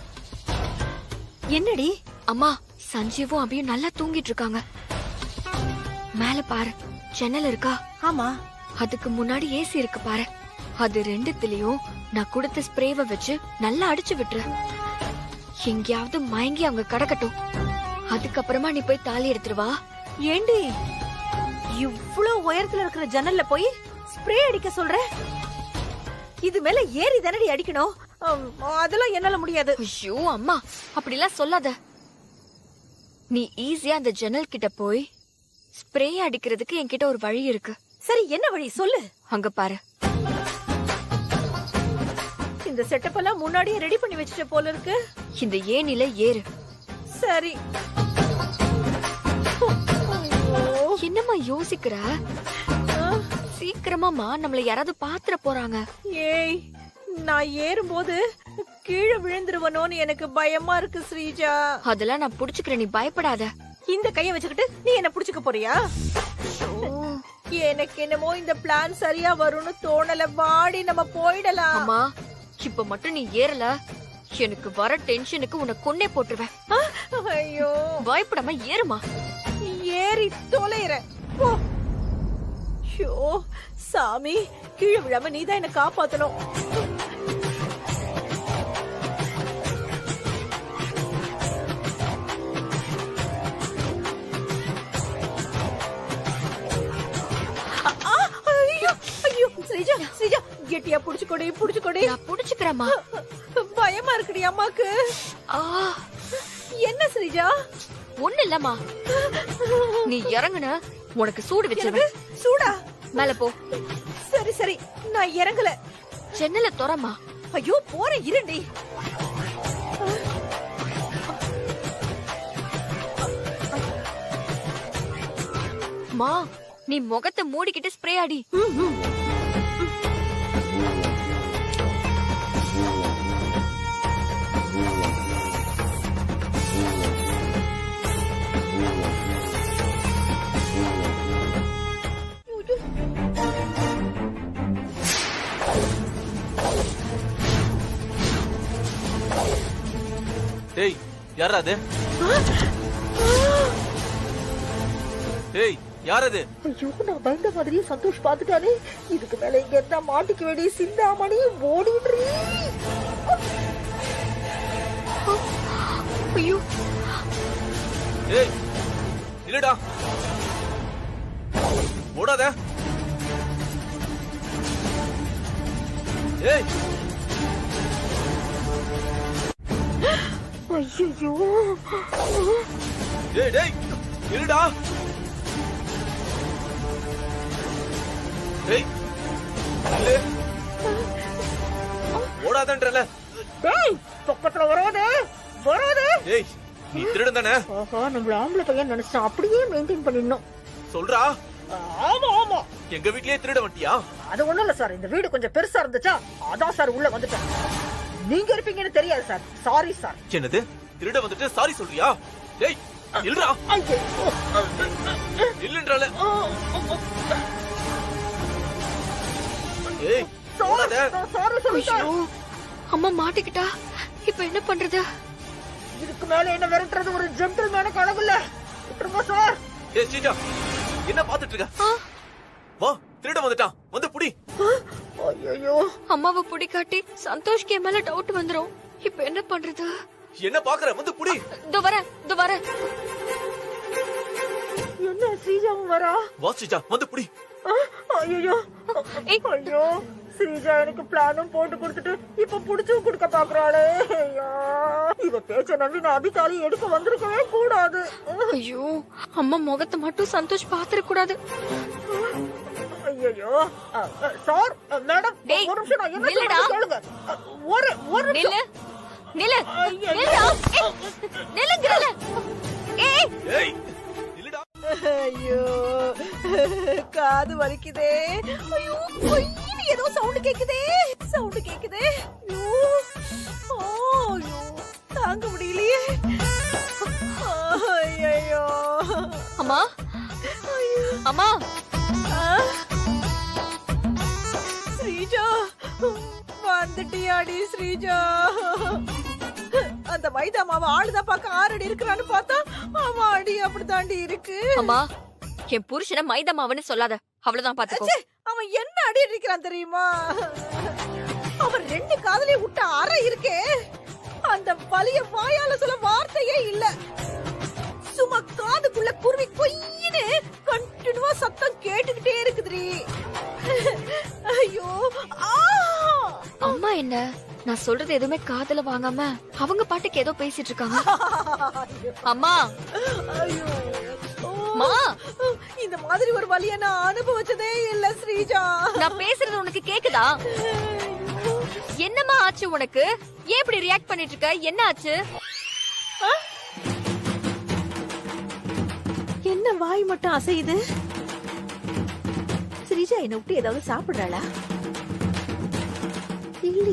Speaker 6: என்னடி?
Speaker 3: அம்மா, சஞ்சீவும் அபியும் நல்லா தூங்கிட்டு இருக்காங்க. மேல பாரு, ஜன்னல் இருக்கா?
Speaker 6: ஆமா.
Speaker 3: அதுக்கு முன்னாடி ஏசி இருக்கு பாரு. அது ரெண்டுத்திலயும் நான் கொடுத்த ஸ்ப்ரேவை வச்சு நல்லா அடிச்சு விட்டுரு. எங்கேயாவது மயங்கி அவங்க கடக்கட்டும். அதுக்கப்புறமா நீ போய் தாலி எடுத்துருவா.
Speaker 6: ஏண்டி இவ்ளோ உயரத்துல இருக்கிற ஜன்னல்ல போய் ஸ்ப்ரே அடிக்க சொல்ற? இது மேல ஏறி தானடி அடிக்கணும். அதெல்லாம் என்னால முடியாது.
Speaker 3: ஐயோ அம்மா, அப்படிலாம் சொல்லாத. நீ ஈஸியா அந்த ஜன்னல் கிட்ட போய் ஸ்ப்ரே அடிக்கிறதுக்கு என்கிட்ட ஒரு வழி இருக்கு.
Speaker 6: சரி, என்ன வழி சொல்லு.
Speaker 3: அங்க பாரு.
Speaker 6: இந்த செட்டப் எல்லாம் முன்னாடியே ரெடி பண்ணி வச்சிட்ட போல இருக்கு.
Speaker 3: இந்த ஏணில ஏறு.
Speaker 6: சரி.
Speaker 3: என்னம்மா யோசிக்கிற? சீக்கிரமாமா, நம்மள யாராவது பாத்துற போறாங்க.
Speaker 6: ஏய், நான் ஏறும்போது கீழே விழுந்துருவனோன்னு எனக்கு பயமா இருக்கு ஸ்ரீஜா.
Speaker 3: அதெல்லாம் நான் புடிச்சுக்கிறேன், நீ பயப்படாத.
Speaker 6: இந்த கைய வச்சுக்கிட்டு நீ என்ன புடிச்சுக்க போறியா? எனக்கு என்னமோ இந்த பிளான் சரியா வரும்னு தோணல. வாடி, நம்ம போயிடலாம்.
Speaker 3: அம்மா, இப்ப மட்டும் நீ ஏறல, எனக்கு வர டென்ஷனுக்கு உன்னை கொன்னே போட்டுருவேன்.
Speaker 6: ஐயோ,
Speaker 3: பயப்படாம ஏறுமா.
Speaker 6: ஏறி தொலைறேன். ஐயோ சாமி, கீழே விழாம நீதான் என்ன காப்பாத்தணும். ஸ்ரீஜா, ஸ்ரீஜா, கெட்டியா புடிச்சுக்கொடி, புடிச்சுக்கொடி.
Speaker 3: நான் புடிச்சுக்கிறேம்மா.
Speaker 6: பயமா இருக்குடி அம்மாக்கு. என்ன ஸ்ரீஜா?
Speaker 3: ஒண்ணு இல்லம்மா, நீ இறங்குன உனக்கு சூடு வச்சிருவேன்.
Speaker 6: சூடா?
Speaker 3: மேல போ.
Speaker 6: சரி சரி, நான் இறங்கல.
Speaker 3: ஜன்னல தொறமா.
Speaker 6: ஐயோ போறேன், இருண்டி.
Speaker 3: மா நீ முகத்தை மூடிக்கிட்டு ஸ்ப்ரே அடி.
Speaker 10: டேய் யாரா அது? டேய் யார் அது?
Speaker 6: ஐயோ, நான் பயந்த மாதிரியே சந்தோஷ் பாத்துட்டானே. இதுக்கு மேல இங்க இருந்தா மாட்டிக்க வேண்டிய சிந்தாமணி ஓடிடுறீ.
Speaker 3: ஐயோ
Speaker 10: டேய் இல்லடா, ஓடாத. டேய்
Speaker 6: ஐயோ,
Speaker 10: டேய் டேய் இல்லடா. டேய் இல்ல, ஓடாதன்றல.
Speaker 6: டேய் பக்கத்துல வராதே வராதே.
Speaker 10: டேய் நீ திருடன் தானே?
Speaker 6: ஆஹா, நம்மள ஆம்பளை பையன் நினைச்சா அப்படியே மெயின்டைன் பண்ணிடணும்.
Speaker 10: சொல்றா.
Speaker 6: ஆமா ஆமா,
Speaker 10: எங்க வீட்லயே திருட வண்டியா?
Speaker 6: அது ஒண்ணும் இல்ல சார், இந்த வீடு கொஞ்சம் பெருசா இருந்துச்சா, அதான் சார் உள்ள வந்துட்டேன். நீங்க இருப்பீங்கன்னு தெரியாது சார். Sorry sir.
Speaker 10: என்னது திருட வந்துட்டு சாரி சொல்றியா? டேய் இல்லடா.
Speaker 6: ஐயோ,
Speaker 10: இல்லன்றல. ஏய் ஓடாத.
Speaker 6: சாரி சொல்லிட்டேன்.
Speaker 3: ஐயோ, அம்மா மாட்டிக்கிட்டா. இப்ப என்ன பண்றது?
Speaker 6: இதுக்கு மேல என்ன விரட்டுறது ஒரு ஜென்டில்மேனுக்கு அழகுல்ல. விட்டுருங்க சார்.
Speaker 10: ஏய் சீஜா, என்ன பாத்துட்டு இருக்க? வா, திருட வந்துட்டான், வந்து புடி.
Speaker 6: ஐயோ,
Speaker 3: அம்மாவை புடிக்காட்டி சந்தோஷ்க்கு என் மேல டவுட் வந்துரும். இப்ப என்ன பண்றது?
Speaker 10: என்ன பாக்குற? வந்து புடி.
Speaker 3: இதோ வரேன், இதோ வரேன்.
Speaker 6: என்ன ஸ்ரீஜாவும் வரா?
Speaker 10: வா சீஜா, வந்து புடி.
Speaker 6: ஐயோ ஐயோ, ஸ்ரீஜா எனக்கு பிளானும் போட்டு கொடுத்துட்டு இப்ப புடிச்சும் கொடுக்க பாக்குறாளே. ஐயோ, இவ பேச்ச நம்பி நான் அதிகாரி எடுக்க வந்திருக்கவே கூடாது.
Speaker 3: ஐயோ, அம்மா முகத்தை மட்டும் சந்தோஷ் பாத்துற கூடாது.
Speaker 6: ஐயோ சார், மேடம்
Speaker 3: டேய்,
Speaker 6: ஒரு நிமிஷம், நான் என்ன
Speaker 3: நில்லுடா.
Speaker 6: சொல்றேன்னு சொல்லுங்க. ஒரு
Speaker 3: நில்லு நில்லு நில்லுடா. நில்லுங்கறல. ஏய்
Speaker 10: ஏய் இல்லடா.
Speaker 6: ஐயோ, காது வலிக்குதே. ஐயோ, கொய்னு ஏதோ சவுண்ட் கேக்குதே. சவுண்ட் கேக்குதே. ஐயோ, தாங்க முடியலையே. ஐயோ
Speaker 3: அம்மா, அம்மா.
Speaker 6: ஸ்ரீஜா, வந்துட்டியாடி ஸ்ரீஜா? அந்த மைதா மாவு ஆளுதான் பார்க்க 6 அடி இருக்கிறான்னு பார்த்தா அவன் அடி அப்படித்தாண்டி இருக்கு.
Speaker 3: அம்மா, என் புருஷனை மைதா மாவுன்னு சொல்லாத. அவ்வளவுதான் பாத்துக்கோ.
Speaker 6: ச்சே, அவன் என்ன அடி அடிக்கிறான் தெரியுமா? அவன் 2 காதலையும் விட்ட அறை இருக்கே, அந்த வலிய வாயால சொல்ல வார்த்தையே இல்ல. சும்மா காதுக்குள்ள குருவி கொய்யின்னு கண்டினியூவா சத்தம் கேட்டுக்கிட்டே இருக்குதுடி. ஐயோ,
Speaker 3: அம்மா என்ன, நான் சொல்றது எதுவுமே காதுல வாங்காம அவங்க பாட்டுக்கு ஏதோ பேசிட்டு இருக்காங்க. அம்மா,
Speaker 6: ஐயோ,
Speaker 3: மா,
Speaker 6: இந்த மாதிரி ஒரு வலிய நான் அனுபவிச்சதே இல்ல ஸ்ரீஜா.
Speaker 3: நான் பேசுறது உனக்கு கேக்குதா? என்னம்மா ஆச்சு உனக்கு? ஏன் இப்படி ரியாக்ட் பண்ணிட்டு இருக்க? என்ன ஆச்சு?
Speaker 6: என்ன வாய் மட்டும் அசையுது? ஸ்ரீஜா என்ன விட்டு ஏதாவது சாப்பிடுறாளா? இல்ல.